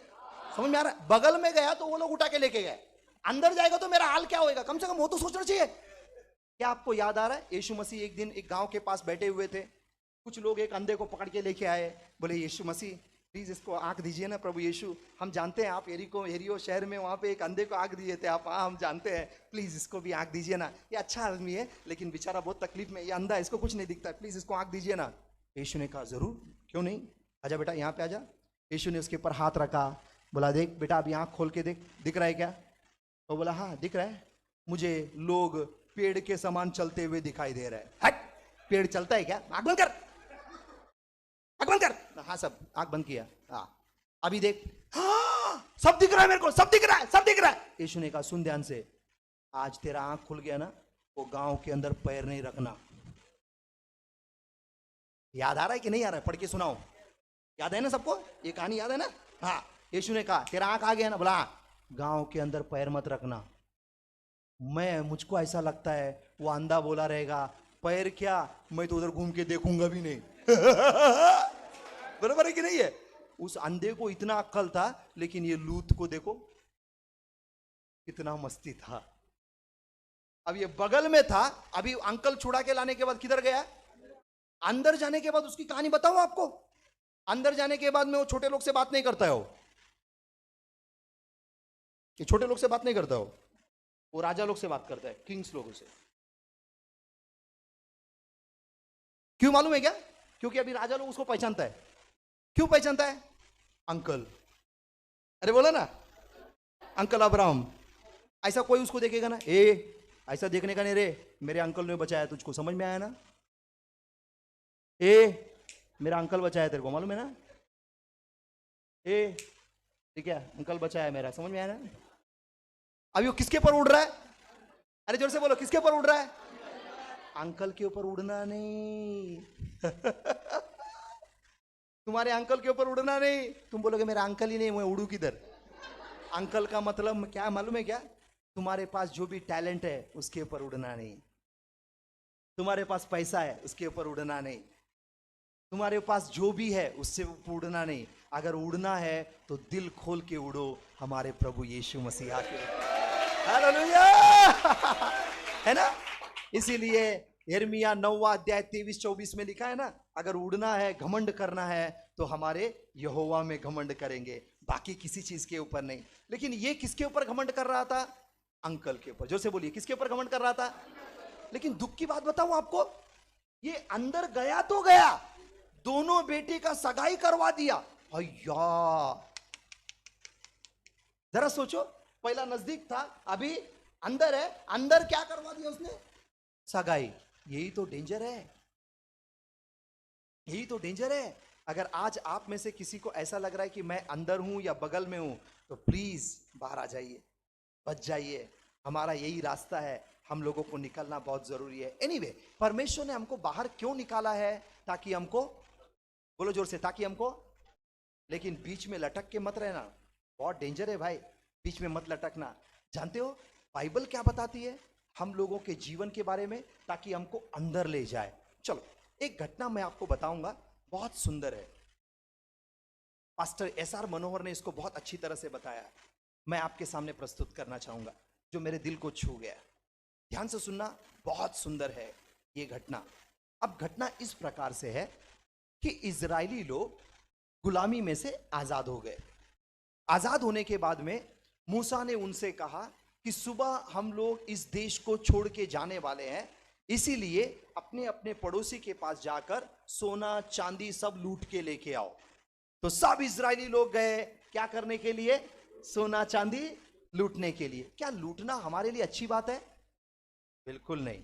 समझ में आ रहा है? बगल में गया तो वो लोग उठा के लेके गए, अंदर जाएगा तो मेरा हाल क्या होएगा? कम से कम वो तो सोचना चाहिए। क्या आपको याद आ रहा है यीशु मसीह एक दिन एक गांव के पास बैठे हुए थे, कुछ लोग एक अंधे को पकड़ के लेके आए, बोले यीशु मसीह प्लीज इसको आंख दीजिए ना प्रभु यीशु, हम जानते हैं आप एरियो शहर में वहां पे एक अंधे को आंख दिए थे आप, हाँ हम जानते हैं, प्लीज इसको भी आंख दीजिए ना, ये अच्छा आदमी है लेकिन बेचारा बहुत तकलीफ में, ये अंधा है, इसको कुछ नहीं दिखता है, प्लीज इसको आंख दीजिए ना। यीशु ने कहा जरूर क्यों नहीं, आजा बेटा यहाँ पे आजा। यीशु ने उसके ऊपर हाथ रखा, बोला देख बेटा अभी आंख खोल के देख, दिख रहा है क्या? वो बोला हाँ दिख रहा है, मुझे लोग पेड़ के समान चलते हुए दिखाई दे रहा है। हट, पेड़ चलता है क्या? आंख बंद कर, आंख बंद कर। हाँ सब आंख बंद किया, हाँ अभी देख, हाँ सब दिख रहा है मेरे को, सब दिख रहा है, सब दिख रहा है। यीशु ने कहा सुन ध्यान से, आज तेरा आंख खुल गया ना, वो गांव के अंदर पैर नहीं रखना। याद आ रहा है कि नहीं आ रहा है? पढ़ के सुनाओ, याद है ना सबको? ये कहानी याद है ना? हाँ यीशु ने कहा तेरा आंख आ गया ना, बोला गांव के अंदर पैर मत रखना। मुझको ऐसा लगता है वो अंधा बोला रहेगा, पैर क्या, मैं तो उधर घूम के देखूंगा भी नहीं। बराबर है कि नहीं है? उस अंधे को इतना अक्ल था, लेकिन ये लूत को देखो कितना मस्ती था। अब ये बगल में था, अभी अंकल छुड़ा के लाने के बाद किधर गया? अंदर जाने के बाद उसकी कहानी बताऊं आपको। अंदर जाने के बाद में वो छोटे लोग से बात नहीं करता है, कि छोटे लोग से बात नहीं करता हो, वो राजा लोग से बात करता है, किंग्स लोगों से। क्यों मालूम है क्या? क्योंकि अभी राजा लोग उसको पहचानता है। क्यों पहचानता है? अंकल, अरे बोला ना, अंकल अब्राहम। ऐसा कोई उसको देखेगा ना, ऐसा देखने का नहीं रे, मेरे अंकल ने बचाया तुझको, समझ में आया ना? मेरा अंकल बचाया तेरे को, मालूम है ना? ठीक है, अंकल बचाया मेरा, समझ में आया ना? अभी वो किसके ऊपर उड़ रहा है? अरे जोर से बोलो, किसके ऊपर उड़ रहा है? अंकल के ऊपर उड़ना नहीं। तुम्हारे अंकल के ऊपर उड़ना नहीं। तुम बोलोगे मेरा अंकल ही नहीं, मैं उड़ू किधर? अंकल का मतलब क्या मालूम है क्या? तुम्हारे पास जो भी टैलेंट है उसके ऊपर उड़ना नहीं। तुम्हारे पास पैसा है उसके ऊपर उड़ना नहीं। तुम्हारे पास जो भी है उससे उड़ना नहीं। अगर उड़ना है तो दिल खोल के उड़ो हमारे प्रभु यीशु मसीहा के। हालेलुया। है ना? इसीलिए यिर्मयाह 9वां अध्याय 23-24 में लिखा है ना, अगर उड़ना है, घमंड करना है तो हमारे यहोवा में घमंड करेंगे, बाकी किसी चीज के ऊपर नहीं। लेकिन ये किसके ऊपर घमंड कर रहा था? अंकल के ऊपर। जोर से बोलिए, किसके ऊपर घमंड कर रहा था? लेकिन दुख की बात बताऊं आपको, ये अंदर गया तो गया, दोनों बेटे का सगाई करवा दिया। भैया जरा सोचो, पहला नजदीक था, अभी अंदर है, अंदर क्या करवा दिया उसने? सगाई। यही तो डेंजर है, यही तो डेंजर है। अगर आज आप में से किसी को ऐसा लग रहा है कि मैं अंदर हूं या बगल में हूं, तो प्लीज बाहर आ जाइए, बच जाइए। हमारा यही रास्ता है, हम लोगों को निकलना बहुत जरूरी है। एनीवे, परमेश्वर ने हमको बाहर क्यों निकाला है? ताकि हमको, बोलो जोर से, ताकि हमको, लेकिन बीच में लटक के मत रहना, बहुत डेंजर है भाई, बीच में मत लटकना। जानते हो बाइबल क्या बताती है हम लोगों के जीवन के बारे में? ताकि हमको अंदर ले जाए। चलो एक घटना मैं आपको बताऊंगा, बहुत सुंदर है। पास्टर एसआर मनोहर ने इसको बहुत अच्छी तरह से बताया, मैं आपके सामने प्रस्तुत करना चाहूंगा, जो मेरे दिल को छू गया। ध्यान से सुनना, बहुत सुंदर है ये घटना। अब घटना इस प्रकार से है कि इजरायली लोग गुलामी में से आजाद हो गए। आजाद होने के बाद में मूसा ने उनसे कहा कि सुबह हम लोग इस देश को छोड़ के जाने वाले हैं, इसीलिए अपने अपने पड़ोसी के पास जाकर सोना चांदी सब लूट के लेके आओ। तो सब इजरायली लोग गए, क्या करने के लिए? सोना चांदी लूटने के लिए। क्या लूटना हमारे लिए अच्छी बात है? बिल्कुल नहीं।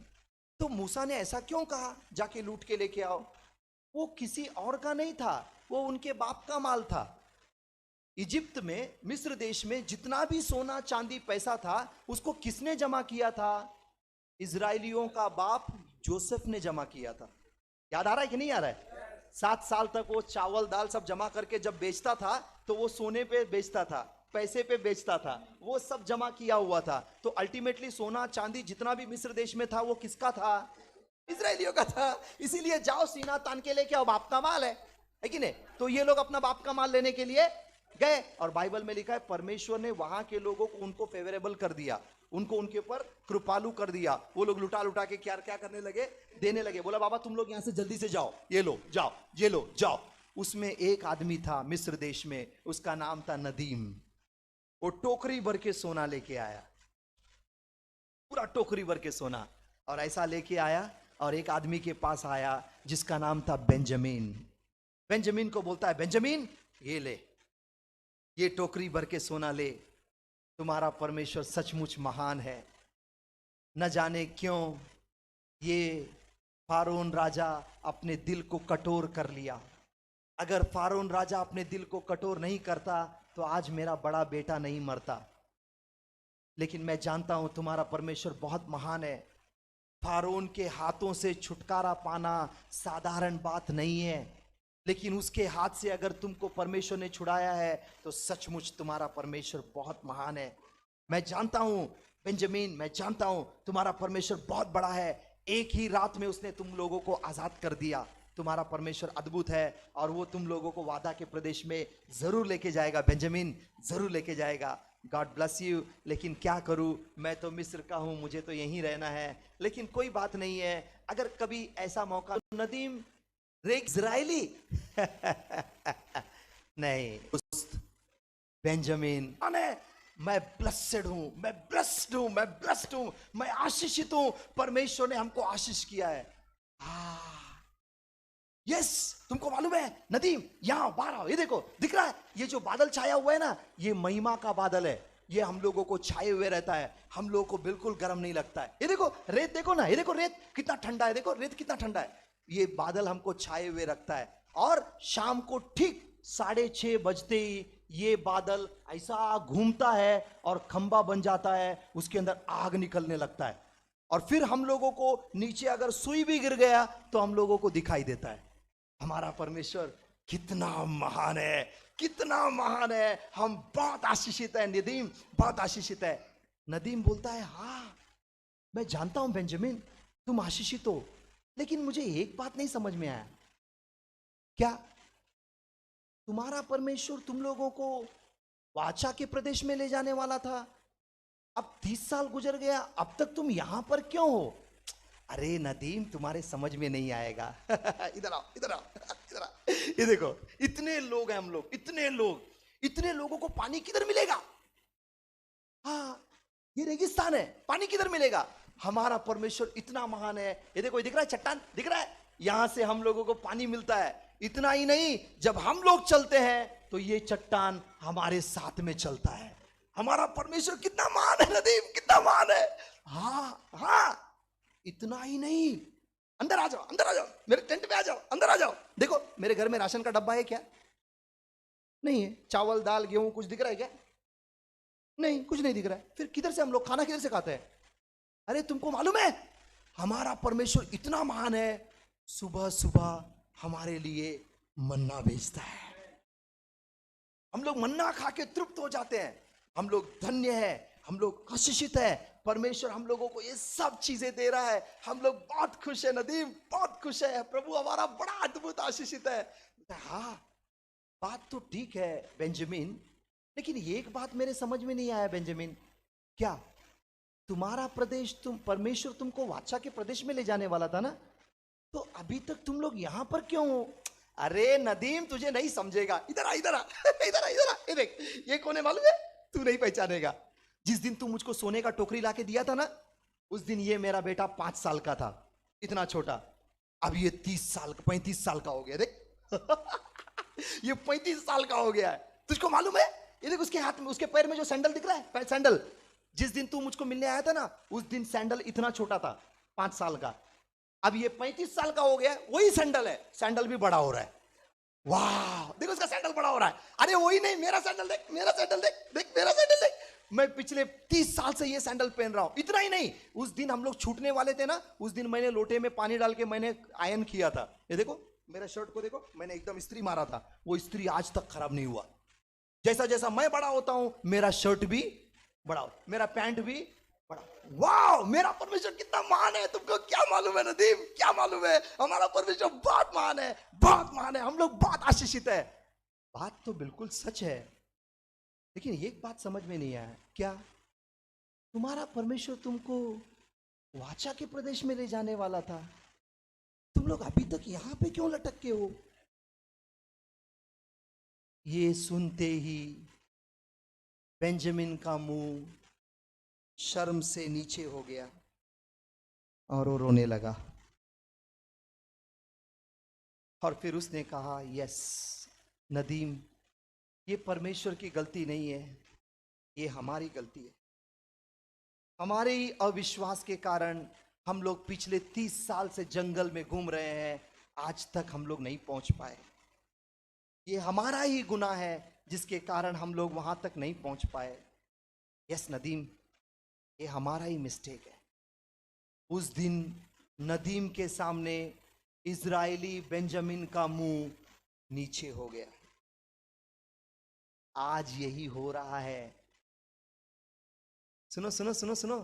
तो मूसा ने ऐसा क्यों कहा जाके लूट के लेके आओ? वो किसी और का नहीं था, वो उनके बाप का माल था। इजिप्त में, मिस्र देश में जितना भी सोना चांदी पैसा था, उसको किसने जमा किया था? इजरायलियों का बाप जोसेफ ने जमा किया था। याद आ रहा है कि नहीं आ रहा है? 7 साल तक वो चावल दाल सब जमा करके जब बेचता था, तो वो सोने पे बेचता था, पैसे पे बेचता था, वो सब जमा किया हुआ था। तो अल्टीमेटली सोना चांदी जितना भी मिस्र देश में था, वो किसका था? इजरायलियों का था। इसीलिए जाओ सीना तान के लेके आओ, बाप का माल है कि नहीं? तो ये लोग अपना बाप का माल लेने के लिए गए, और बाइबल में लिखा है परमेश्वर ने वहां के लोगों को उनको फेवरेबल कर दिया, उनको उनके ऊपर कृपालु कर दिया। वो लोग लुटा लुटा के क्या क्या करने लगे? देने लगे। बोला बाबा तुम लोग यहां से जल्दी से जाओ, ये लो जाओ, ये लो जाओ। उसमें एक आदमी था मिस्र देश में, उसका नाम था नदीम। वो टोकरी भर के सोना लेके आया, पूरा टोकरी भर के सोना, और ऐसा लेके आया, और एक आदमी के पास आया जिसका नाम था बेंजामिन। बेंजामिन को बोलता है, बेंजामिन ये ले, ये टोकरी भर के सोना ले, तुम्हारा परमेश्वर सचमुच महान है। न जाने क्यों ये फारोन राजा अपने दिल को कठोर कर लिया। अगर फारोन राजा अपने दिल को कठोर नहीं करता तो आज मेरा बड़ा बेटा नहीं मरता। लेकिन मैं जानता हूं तुम्हारा परमेश्वर बहुत महान है। फारोन के हाथों से छुटकारा पाना साधारण बात नहीं है, लेकिन उसके हाथ से अगर तुमको परमेश्वर ने छुड़ाया है तो सचमुच तुम्हारा परमेश्वर बहुत महान है। मैं जानता हूं बेंजामिन, मैं जानता हूं तुम्हारा परमेश्वर बहुत बड़ा है। एक ही रात में उसने तुम लोगों को आजाद कर दिया, तुम्हारा परमेश्वर अद्भुत है और वो तुम लोगों को वादा के प्रदेश में जरूर लेके जाएगा बेंजामिन, जरूर लेके जाएगा। God bless you. लेकिन क्या करूं, मैं तो मिस्र का हूं, मुझे तो यहीं रहना है। लेकिन कोई बात नहीं है, अगर कभी ऐसा मौका, नदीम रे इजरायली नहीं, बेंजामिन अने मैं ब्लेस्ड हूं, मैं ब्लेस्ड हूं, मैं ब्लेस्ड हूं, मैं आशीषित हूं, परमेश्वर ने हमको आशीष किया है। यस, तुमको मालूम है नदीम, यहां बाहर ये देखो, दिख रहा है ये जो बादल छाया हुआ है ना, ये महिमा का बादल है। ये हम लोगों को छाए हुए रहता है, हम लोगों को बिल्कुल गर्म नहीं लगता है। ये देखो रेत, देखो ना, ये देखो रेत कितना ठंडा है, देखो रेत कितना ठंडा है। ये बादल हमको छाए हुए रखता है। और शाम को ठीक 6:30 बजते ही ये बादल ऐसा घूमता है और खंबा बन जाता है, उसके अंदर आग निकलने लगता है। और फिर हम लोगों को नीचे अगर सुई भी गिर गया तो हम लोगों को दिखाई देता है। हमारा परमेश्वर कितना महान है, कितना महान है। हम बहुत आशीषित है नदीम, बहुत आशीषित है। नदीम बोलता है, हाँ मैं जानता हूं बेंजामिन, तुम आशीषित हो, लेकिन मुझे एक बात नहीं समझ में आया। क्या तुम्हारा परमेश्वर तुम लोगों को वाचा के प्रदेश में ले जाने वाला था, अब 30 साल गुजर गया, अब तक तुम यहां पर क्यों हो? अरे नदीम, तुम्हारे समझ में नहीं आएगा। इधर आओ, इधर आओ, इधर आओ। ये देखो, इतने लोग हैं हम लोग, इतने लोग, इतने लोगों को पानी किधर मिलेगा? हाँ, ये रेगिस्तान है, पानी किधर मिलेगा? हमारा परमेश्वर इतना महान है। ये देखो, ये दिख रहा है चट्टान, दिख रहा है, यहां से हम लोगों को पानी मिलता है। इतना ही नहीं, जब हम लोग चलते हैं तो ये चट्टान हमारे साथ में चलता है। हमारा परमेश्वर कितना महान है नदीम, कितना महान है। हाँ हाँ, इतना ही नहीं, अंदर आ जाओ, अंदर आ जाओ, मेरे टेंट में आ जाओ, अंदर आ जाओ। देखो मेरे घर में राशन का डब्बा है क्या? नहीं है। चावल दाल गेहूं कुछ दिख रहा है क्या? नहीं, कुछ नहीं दिख रहा है। फिर किधर से हम लोग खाना किधर से खाते हैं? अरे तुमको मालूम है हमारा परमेश्वर इतना महान है, सुबह सुबह हमारे लिए मन्ना भेजता है। हम लोग मन्ना खा के तृप्त हो जाते हैं। हम लोग धन्य है, हम लोग आशीषित है। परमेश्वर हम लोगों को ये सब चीजें दे रहा है, हम लोग बहुत खुश है नदीम, बहुत खुश है। प्रभु हमारा बड़ा अद्भुत आशीषित है। हाँ, बात तो ठीक है बेंजामिन, लेकिन एक बात मेरे समझ में नहीं आया बेंजामिन। क्या तुम्हारा प्रदेश, तुम परमेश्वर तुमको वाचा के प्रदेश में ले जाने वाला था ना, तो अभी तक तुम लोग यहां पर क्यों हो? अरे नदीम, तुझे नहीं समझेगा, इधर आ, इधर आ, इधर आ, इधर आ। ये देख, ये कौन है मालूम है? तू नहीं पहचानेगा। जिस दिन तू मुझको सोने का टोकरी लाके दिया था ना, उस दिन ये मेरा बेटा 5 साल का था, इतना छोटा। अब ये 30 साल का, 35 साल का हो गया। देख ये 35 साल का हो गया है। तुझको मालूम है? ये देख, उसके हाथ में, उसके पैर में जो सैंडल दिख रहा है, सैंडल, जिस दिन तू मुझको मिलने आया था ना, उस दिन सैंडल इतना छोटा था, 5 साल का। अब ये 35 साल का हो गया, वही सैंडल है, सैंडल भी बड़ा हो रहा है। वाह, देखो उसका सैंडल बड़ा हो रहा है। अरे वही नहीं, मेरा सैंडल देख, मेरा सैंडल देख, देख मेरा सैंडल देख। मैं पिछले 30 साल से ये सैंडल पहन रहा हूं। इतना ही नहीं, उस दिन हम लोग छूटने वाले थे ना, उस दिन मैंने लोटे में पानी डाल के मैंने आयरन किया था। ये देखो मेरा शर्ट को देखो, मैंने एकदम इस्त्री मारा था, वो इस्त्री आज तक खराब नहीं हुआ। जैसा जैसा मैं बड़ा होता हूं, मेरा शर्ट भी बड़ा हो, मेरा पैंट भी बड़ा। वाह, मेरा परमेश्वर कितना महान है, तुमको क्या मालूम है नदीम, क्या मालूम है? हमारा परमेश्वर बहुत महान है, बहुत महान है। हम लोग बहुत आशीषित है। बात तो बिल्कुल सच है, लेकिन एक बात समझ में नहीं आया। क्या तुम्हारा परमेश्वर तुमको वाचा के प्रदेश में ले जाने वाला था, तुम लोग अभी तक यहां पे क्यों लटक के हो? ये सुनते ही बेंजामिन का मुंह शर्म से नीचे हो गया और वो रोने लगा। और फिर उसने कहा, यस नदीम, ये परमेश्वर की गलती नहीं है, ये हमारी गलती है। हमारे ही अविश्वास के कारण हम लोग पिछले 30 साल से जंगल में घूम रहे हैं, आज तक हम लोग नहीं पहुंच पाए। ये हमारा ही गुनाह है जिसके कारण हम लोग वहां तक नहीं पहुंच पाए। यस नदीम, ये हमारा ही मिस्टेक है। उस दिन नदीम के सामने इजरायली बेंजामिन का मुंह नीचे हो गया। आज यही हो रहा है। सुनो सुनो सुनो सुनो,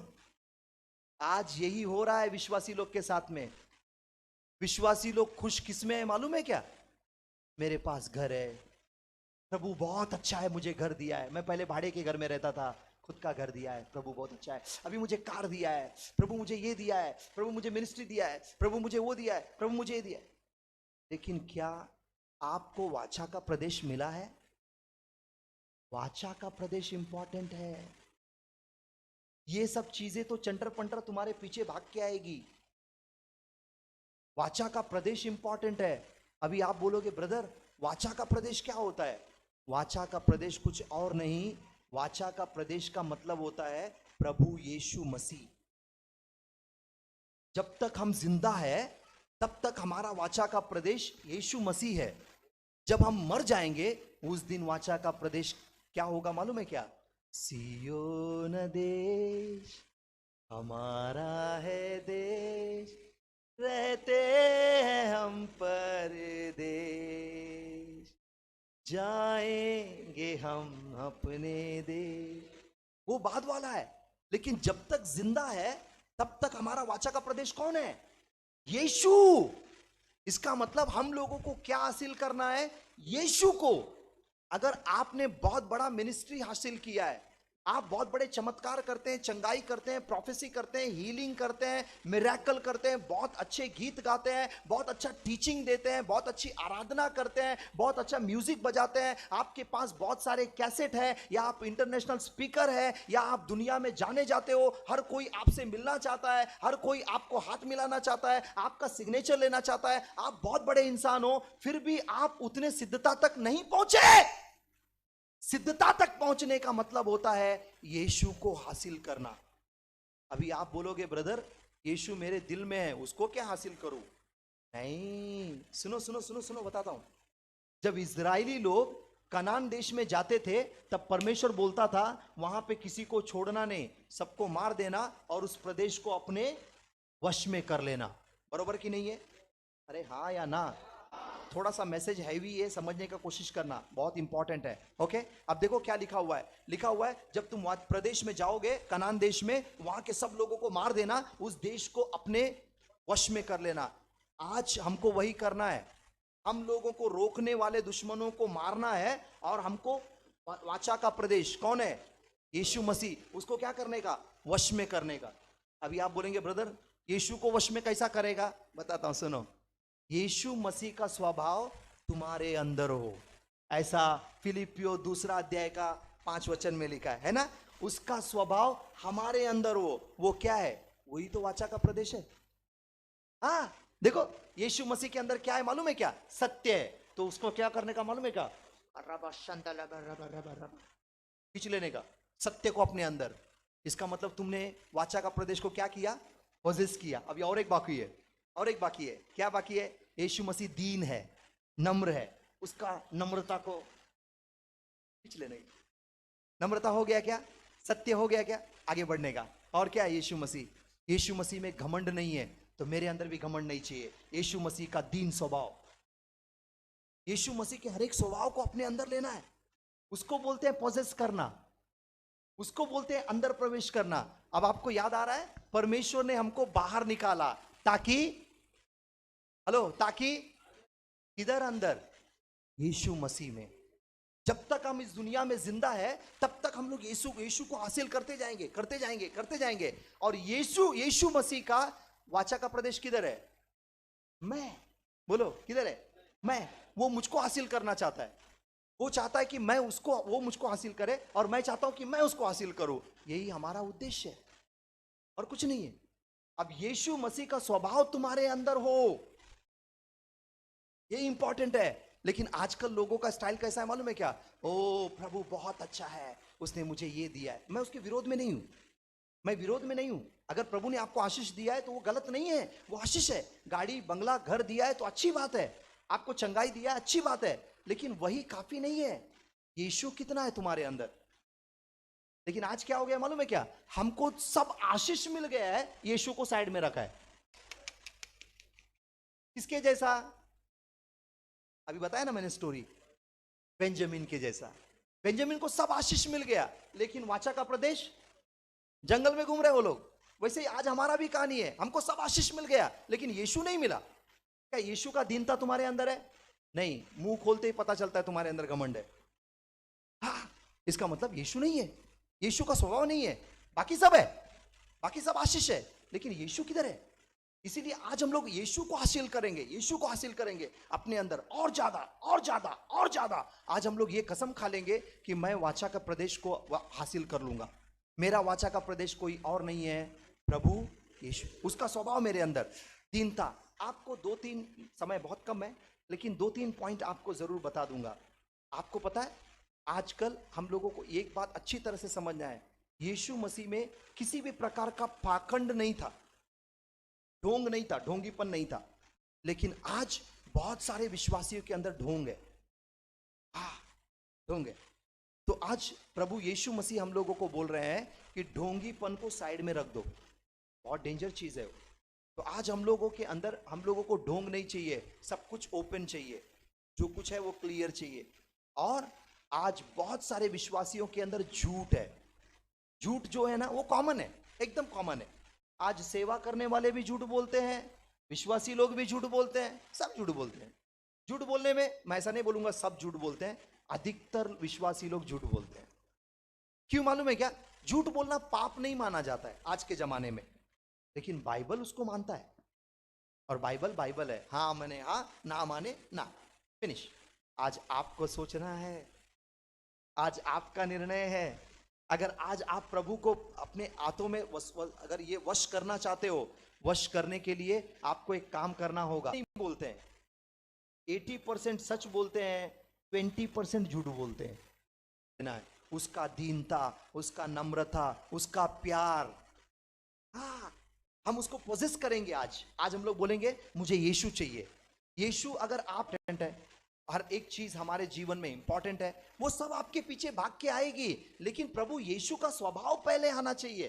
आज यही हो रहा है विश्वासी लोग के साथ में। विश्वासी लोग खुश किस में है मालूम है क्या? मेरे पास घर है, प्रभु बहुत अच्छा है, मुझे घर दिया है। मैं पहले भाड़े के घर में रहता था, खुद का घर दिया है, प्रभु बहुत अच्छा है। अभी मुझे कार दिया है, प्रभु मुझे ये दिया है, प्रभु मुझे मिनिस्ट्री दिया है, प्रभु मुझे वो दिया है, प्रभु मुझे ये दिया है। लेकिन क्या आपको वाचा का प्रदेश मिला है? वाचा का प्रदेश इंपॉर्टेंट है। ये सब चीजें तो चंटर पंटर तुम्हारे पीछे भाग के आएगी। वाचा का प्रदेश इंपॉर्टेंट है। अभी आप बोलोगे ब्रदर वाचा का प्रदेश क्या होता है? वाचा का प्रदेश कुछ और नहीं, वाचा का प्रदेश का मतलब होता है प्रभु यीशु मसीह। जब तक हम जिंदा है तब तक हमारा वाचा का प्रदेश यीशु मसीह है। जब हम मर जाएंगे उस दिन वाचा का प्रदेश क्या होगा मालूम है क्या? सियोन देश हमारा है देश, रहते हैं हम परदेश, जाएंगे हम अपने देश। वो बाद वाला है, लेकिन जब तक जिंदा है तब तक हमारा वाचा का प्रदेश कौन है? यीशु। इसका मतलब हम लोगों को क्या हासिल करना है? यीशु को। अगर आपने बहुत बड़ा मिनिस्ट्री हासिल किया है, आप बहुत बड़े चमत्कार करते हैं, चंगाई करते हैं, प्रोफेसी करते हैं, हीलिंग करते हैं, मिरेकल करते हैं, बहुत अच्छे गीत गाते हैं, बहुत अच्छा टीचिंग देते हैं, बहुत अच्छी आराधना करते हैं, बहुत अच्छा म्यूजिक बजाते हैं, आपके पास बहुत सारे कैसेट है, या आप इंटरनेशनल स्पीकर है, या आप दुनिया में जाने जाते हो, हर कोई आपसे मिलना चाहता है, हर कोई आपको हाथ मिलाना चाहता है, आपका सिग्नेचर लेना चाहता है, आप बहुत बड़े इंसान हो, फिर भी आप उतने सिद्धता तक नहीं पहुंचे। सिद्धता तक पहुंचने का मतलब होता है यीशु को हासिल करना। अभी आप बोलोगे ब्रदर यीशु मेरे दिल में है, उसको क्या हासिल करूं? नहीं, सुनो सुनो सुनो सुनो, बताता हूं। जब इजरायली लोग कनान देश में जाते थे तब परमेश्वर बोलता था वहां पे किसी को छोड़ना नहीं, सबको मार देना और उस प्रदेश को अपने वश में कर लेना। बरोबर कि नहीं है? अरे हाँ या ना? थोड़ा सा मैसेज हैवी है, समझने का कोशिश करना, बहुत इंपॉर्टेंट है। ओके, अब देखो क्या लिखा हुआ है। लिखा हुआ है जब तुम प्रदेश में जाओगे, कनान देश में, वहां के सब लोगों को मार देना, उस देश को अपने वश में कर लेना। आज हमको वही करना है। हम लोगों को रोकने वाले दुश्मनों को मारना है, और हमको वाचा का प्रदेश कौन है? यीशु मसीह, उसको क्या करने का? वश में करने का। अभी आप बोलेंगे ब्रदर यीशु को वश में कैसा करेगा? बताता हूं, सुनो। यीशु मसीह का स्वभाव तुम्हारे अंदर हो, ऐसा फिलिपियो 2 अध्याय का 5 वचन में लिखा है ना? उसका स्वभाव हमारे अंदर हो। वो क्या है? वही तो वाचा का प्रदेश है। हाँ देखो, यीशु मसीह के अंदर क्या है मालूम है क्या? सत्य है। तो उसको क्या करने का मालूम है क्या? खींच लेने का सत्य को अपने अंदर। इसका मतलब तुमने वाचा का प्रदेश को क्या किया? पोजेस किया। अभी और एक बाकी है, और एक बाकी है। क्या बाकी है? यीशु मसीह दीन है, नम्र है, उसका नम्रता को खींच लेने की। नम्रता हो गया क्या? सत्य हो गया क्या? आगे बढ़ने का। और क्या है यीशु मसीह? यीशु मसीह में घमंड नहीं है, तो मेरे अंदर भी घमंड नहीं चाहिए। यीशु मसीह का दीन स्वभाव, यीशु मसीह के हर एक स्वभाव को अपने अंदर लेना है। उसको बोलते हैं पोजेस करना, उसको बोलते हैं अंदर प्रवेश करना। अब आपको याद आ रहा है परमेश्वर ने हमको बाहर निकाला ताकि, हेलो, ताकि इधर अंदर यीशु मसीह में। जब तक हम इस दुनिया में जिंदा है तब तक हम लोग यीशु को हासिल करते जाएंगे, करते जाएंगे, करते जाएंगे। और यीशु मसीह का वाचा का प्रदेश किधर है? मैं। बोलो किधर है? मैं। वो मुझको हासिल करना चाहता है। वो चाहता है कि मैं उसको, वो मुझको हासिल करे, और मैं चाहता हूं कि मैं उसको हासिल करूं। यही हमारा उद्देश्य है और कुछ नहीं है। अब यीशु मसीह का स्वभाव तुम्हारे अंदर हो, ये इंपॉर्टेंट है। लेकिन आजकल लोगों का स्टाइल कैसा है मालूम है क्या? ओ प्रभु बहुत अच्छा है, उसने मुझे ये दिया है। मैं उसके विरोध में नहीं हूं, मैं विरोध में नहीं हूं। अगर प्रभु ने आपको आशीष दिया है तो वो गलत नहीं है, वो आशीष है। गाड़ी बंगला घर दिया है तो अच्छी बात है, आपको चंगाई दिया है अच्छी बात है, लेकिन वही काफी नहीं है। यीशु कितना है तुम्हारे अंदर? लेकिन आज क्या हो गया मालूम है क्या? हमको सब आशीष मिल गया है, यीशु को साइड में रखा है। किसके जैसा? अभी बताया ना मैंने स्टोरी, बेंजामिन के जैसा। बेंजामिन को सब आशीष मिल गया, लेकिन वाचा का प्रदेश, जंगल में घूम रहे वो लोग। वैसे ही आज हमारा भी कहानी है, हमको सब आशीष मिल गया लेकिन यीशु नहीं मिला। क्या यीशु का दीनता तुम्हारे अंदर है? नहीं, मुंह खोलते ही पता चलता है तुम्हारे अंदर घमंड है। हाँ, इसका मतलब यीशु नहीं है, यीशु का स्वभाव नहीं है। बाकी सब है, बाकी सब आशीष है, लेकिन यीशु किधर है? इसीलिए आज हम लोग यीशु को हासिल करेंगे, यीशु को हासिल करेंगे अपने अंदर और ज्यादा और ज्यादा और ज्यादा। आज हम लोग ये कसम खा लेंगे कि मैं वाचा का प्रदेश को हासिल कर लूंगा। मेरा वाचा का प्रदेश कोई और नहीं है, प्रभु यीशु। उसका स्वभाव मेरे अंदर, दीनता। आपको 2-3, समय बहुत कम है, लेकिन 2-3 पॉइंट आपको जरूर बता दूंगा। आपको पता है आजकल हम लोगों को एक बात अच्छी तरह से समझना है, यीशु मसीह में किसी भी प्रकार का पाखंड नहीं था, ढोंग नहीं था, ढोंगीपन नहीं था। लेकिन आज बहुत सारे विश्वासियों के अंदर ढोंग है, ढोंग है। तो आज प्रभु यीशु मसीह हम लोगों को बोल रहे हैं कि ढोंगीपन को साइड में रख दो, बहुत डेंजर चीज है वो। तो आज हम लोगों के अंदर, हम लोगों को ढोंग नहीं चाहिए, सब कुछ ओपन चाहिए, जो कुछ है वो क्लियर चाहिए। और आज बहुत सारे विश्वासियों के अंदर झूठ है। झूठ जो है ना वो कॉमन है, एकदम कॉमन है। आज सेवा करने वाले भी झूठ बोलते हैं, विश्वासी लोग भी झूठ बोलते हैं, सब झूठ बोलते हैं। झूठ बोलने में मैं ऐसा नहीं बोलूंगा सब झूठ बोलते हैं, अधिकतर विश्वासी लोग झूठ बोलते हैं। क्यों मालूम है क्या? झूठ बोलना पाप नहीं माना जाता है आज के जमाने में, लेकिन बाइबल उसको मानता है। और बाइबल बाइबल है, हाँ माने हाँ, ना माने ना, फिनिश। आज आपको सोचना है, आज आपका निर्णय है। अगर आज आप प्रभु को अपने हाथों में अगर ये वश करना चाहते हो, वश करने के लिए आपको एक काम करना होगा। नहीं बोलते हैं, 80% सच बोलते हैं, 20% झूठ बोलते हैं ना। उसका दीनता, उसका नम्रता, उसका प्यार, हाँ, हम उसको पोजेस करेंगे। आज हम लोग बोलेंगे मुझे यीशु चाहिए। यीशु अगर आप टेंट है, हर एक चीज हमारे जीवन में इंपॉर्टेंट है, वो सब आपके पीछे भाग के आएगी, लेकिन प्रभु यीशु का स्वभाव पहले आना चाहिए।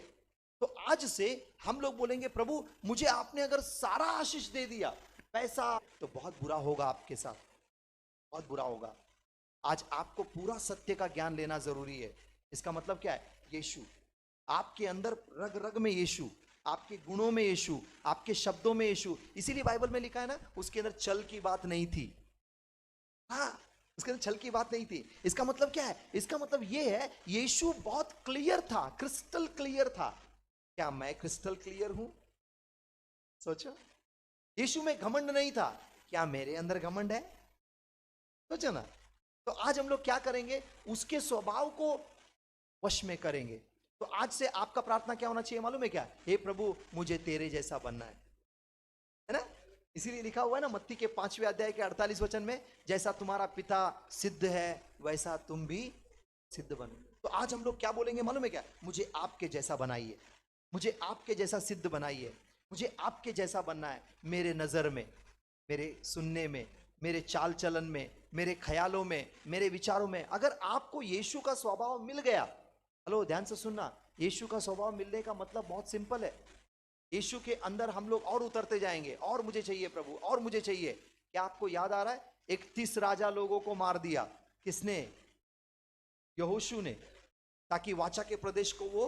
तो आज से हम लोग बोलेंगे प्रभु मुझे आपने अगर सारा आशीष दे दिया, पैसा, तो बहुत बुरा होगा आपके साथ, बहुत बुरा होगा। आज आपको पूरा सत्य का ज्ञान लेना जरूरी है। इसका मतलब क्या है? यीशु आपके अंदर, रग रग में यीशु, आपके गुणों में यीशु, आपके शब्दों में यीशु। इसीलिए बाइबल में लिखा है ना, उसके अंदर छल की बात नहीं थी। हाँ, उसके अंदर छल की बात नहीं थी। इसका मतलब क्या है? इसका मतलब यह है यीशु बहुत क्लियर था, क्रिस्टल क्लियर था। क्या मैं क्रिस्टल क्लियर हूं? सोचो, यीशु में घमंड नहीं था, क्या मेरे अंदर घमंड है? सोचो ना। तो आज हम लोग क्या करेंगे? उसके स्वभाव को वश में करेंगे। तो आज से आपका प्रार्थना क्या होना चाहिए मालूम है क्या? हे प्रभु मुझे तेरे जैसा बनना है ना? इसीलिए लिखा हुआ है ना मत्ती के 5वें अध्याय के 48 वचन में, जैसा तुम्हारा पिता सिद्ध है वैसा तुम भी सिद्ध बनो। तो आज हम लोग क्या बोलेंगे मालूम है क्या? मुझे आपके जैसा बनाइए, मुझे आपके जैसा सिद्ध बनाइए, मुझे आपके जैसा बनना है। मेरे नजर में, मेरे सुनने में, मेरे चाल चलन में, मेरे ख्यालों में, मेरे विचारों में, अगर आपको यीशु का स्वभाव मिल गया, हेलो ध्यान से सुनना, यीशु का स्वभाव मिलने का मतलब बहुत सिंपल है। यीशु के अंदर हम लोग और उतरते जाएंगे, और मुझे चाहिए प्रभु, और मुझे चाहिए। क्या आपको याद आ रहा है 31 राजा लोगों को मार दिया किसने? यहोशू ने, ताकि वाचा के प्रदेश को वो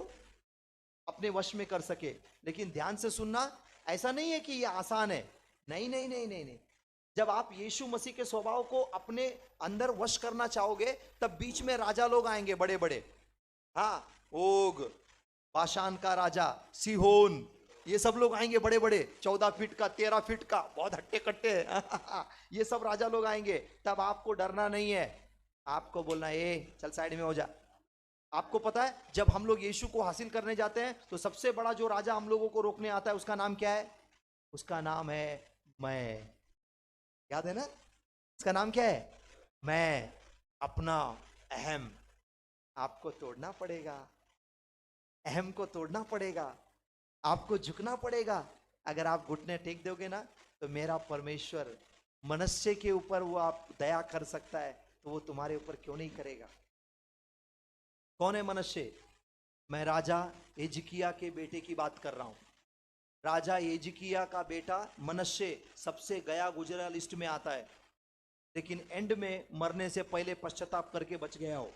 अपने वश में कर सके। लेकिन ध्यान से सुनना, ऐसा नहीं है कि ये आसान है, नहीं नहीं नहीं नहीं नहीं। जब आप यीशु मसीह के स्वभाव को अपने अंदर वश करना चाहोगे, तब बीच में राजा लोग आएंगे बड़े बड़े। हाँ, ओग, बाशान का राजा, सिहोन, ये सब लोग आएंगे बड़े बड़े, 14 फीट का, 13 फीट का, बहुत हट्टे कट्टे ये सब राजा लोग आएंगे। तब आपको डरना नहीं है, आपको बोलना ए चल साइड में हो जा। आपको पता है जब हम लोग यीशु को हासिल करने जाते हैं, तो सबसे बड़ा जो राजा हम लोगों को रोकने आता है, उसका नाम क्या है? उसका नाम है मैं। याद है ना? उसका नाम क्या है? मैं, अपना अहम। आपको तोड़ना पड़ेगा, अहम को तोड़ना पड़ेगा, आपको झुकना पड़ेगा। अगर आप घुटने टेक दोगे ना, तो मेरा परमेश्वर मनुष्य के ऊपर वो आप दया कर सकता है, तो वो तुम्हारे ऊपर क्यों नहीं करेगा? कौन है मनुष्य? मैं राजा हिजकिय्याह के बेटे की बात कर रहा हूं। राजा हिजकिय्याह का बेटा मनुष्य सबसे गया गुजरा लिस्ट में आता है, लेकिन एंड में मरने से पहले पश्चाताप करके बच गया हो।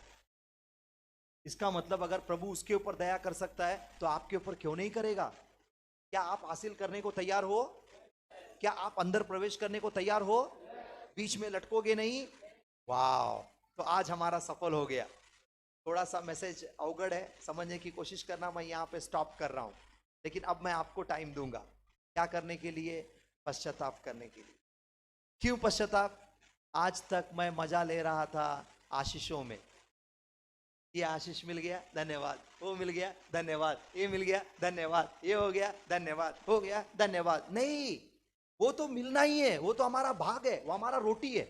इसका मतलब अगर प्रभु उसके ऊपर दया कर सकता है, तो आपके ऊपर क्यों नहीं करेगा? क्या आप हासिल करने को तैयार हो? क्या आप अंदर प्रवेश करने को तैयार हो? बीच में लटकोगे नहीं? वाह, तो आज हमारा सफल हो गया। थोड़ा सा मैसेज अवगढ़ है, समझने की कोशिश करना, मैं यहाँ पे स्टॉप कर रहा हूँ। लेकिन अब मैं आपको टाइम दूंगा क्या करने के लिए? पश्चाताप करने के लिए। क्यों पश्चाताप? आज तक मैं मजा ले रहा था आशीषों में, ये आशीष मिल गया धन्यवाद, वो मिल गया धन्यवाद, ये मिल गया धन्यवाद, ये हो गया धन्यवाद, हो गया धन्यवाद। नहीं, वो तो मिलना ही है, वो तो हमारा भाग है, वो हमारा रोटी है।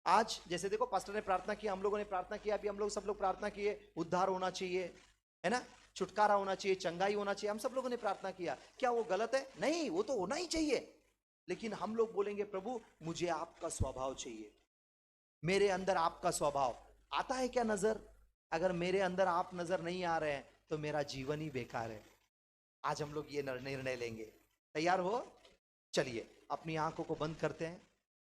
आज जैसे देखो पास्टर ने प्रार्थना किया, हम लोगों ने प्रार्थना किया, अभी हम लोग सब लोग प्रार्थना किए, उद्धार होना चाहिए, है ना, छुटकारा होना चाहिए, चंगाई होना चाहिए, हम सब लोगों ने प्रार्थना किया। क्या वो गलत है? नहीं, वो तो होना ही चाहिए। लेकिन हम लोग बोलेंगे प्रभु मुझे आपका स्वभाव चाहिए, मेरे अंदर आपका स्वभाव आता है क्या नजर? अगर मेरे अंदर आप नजर नहीं आ रहे हैं तो मेरा जीवन ही बेकार है। आज हम लोग ये निर्णय लेंगे। तैयार हो? चलिए अपनी आंखों को बंद करते हैं।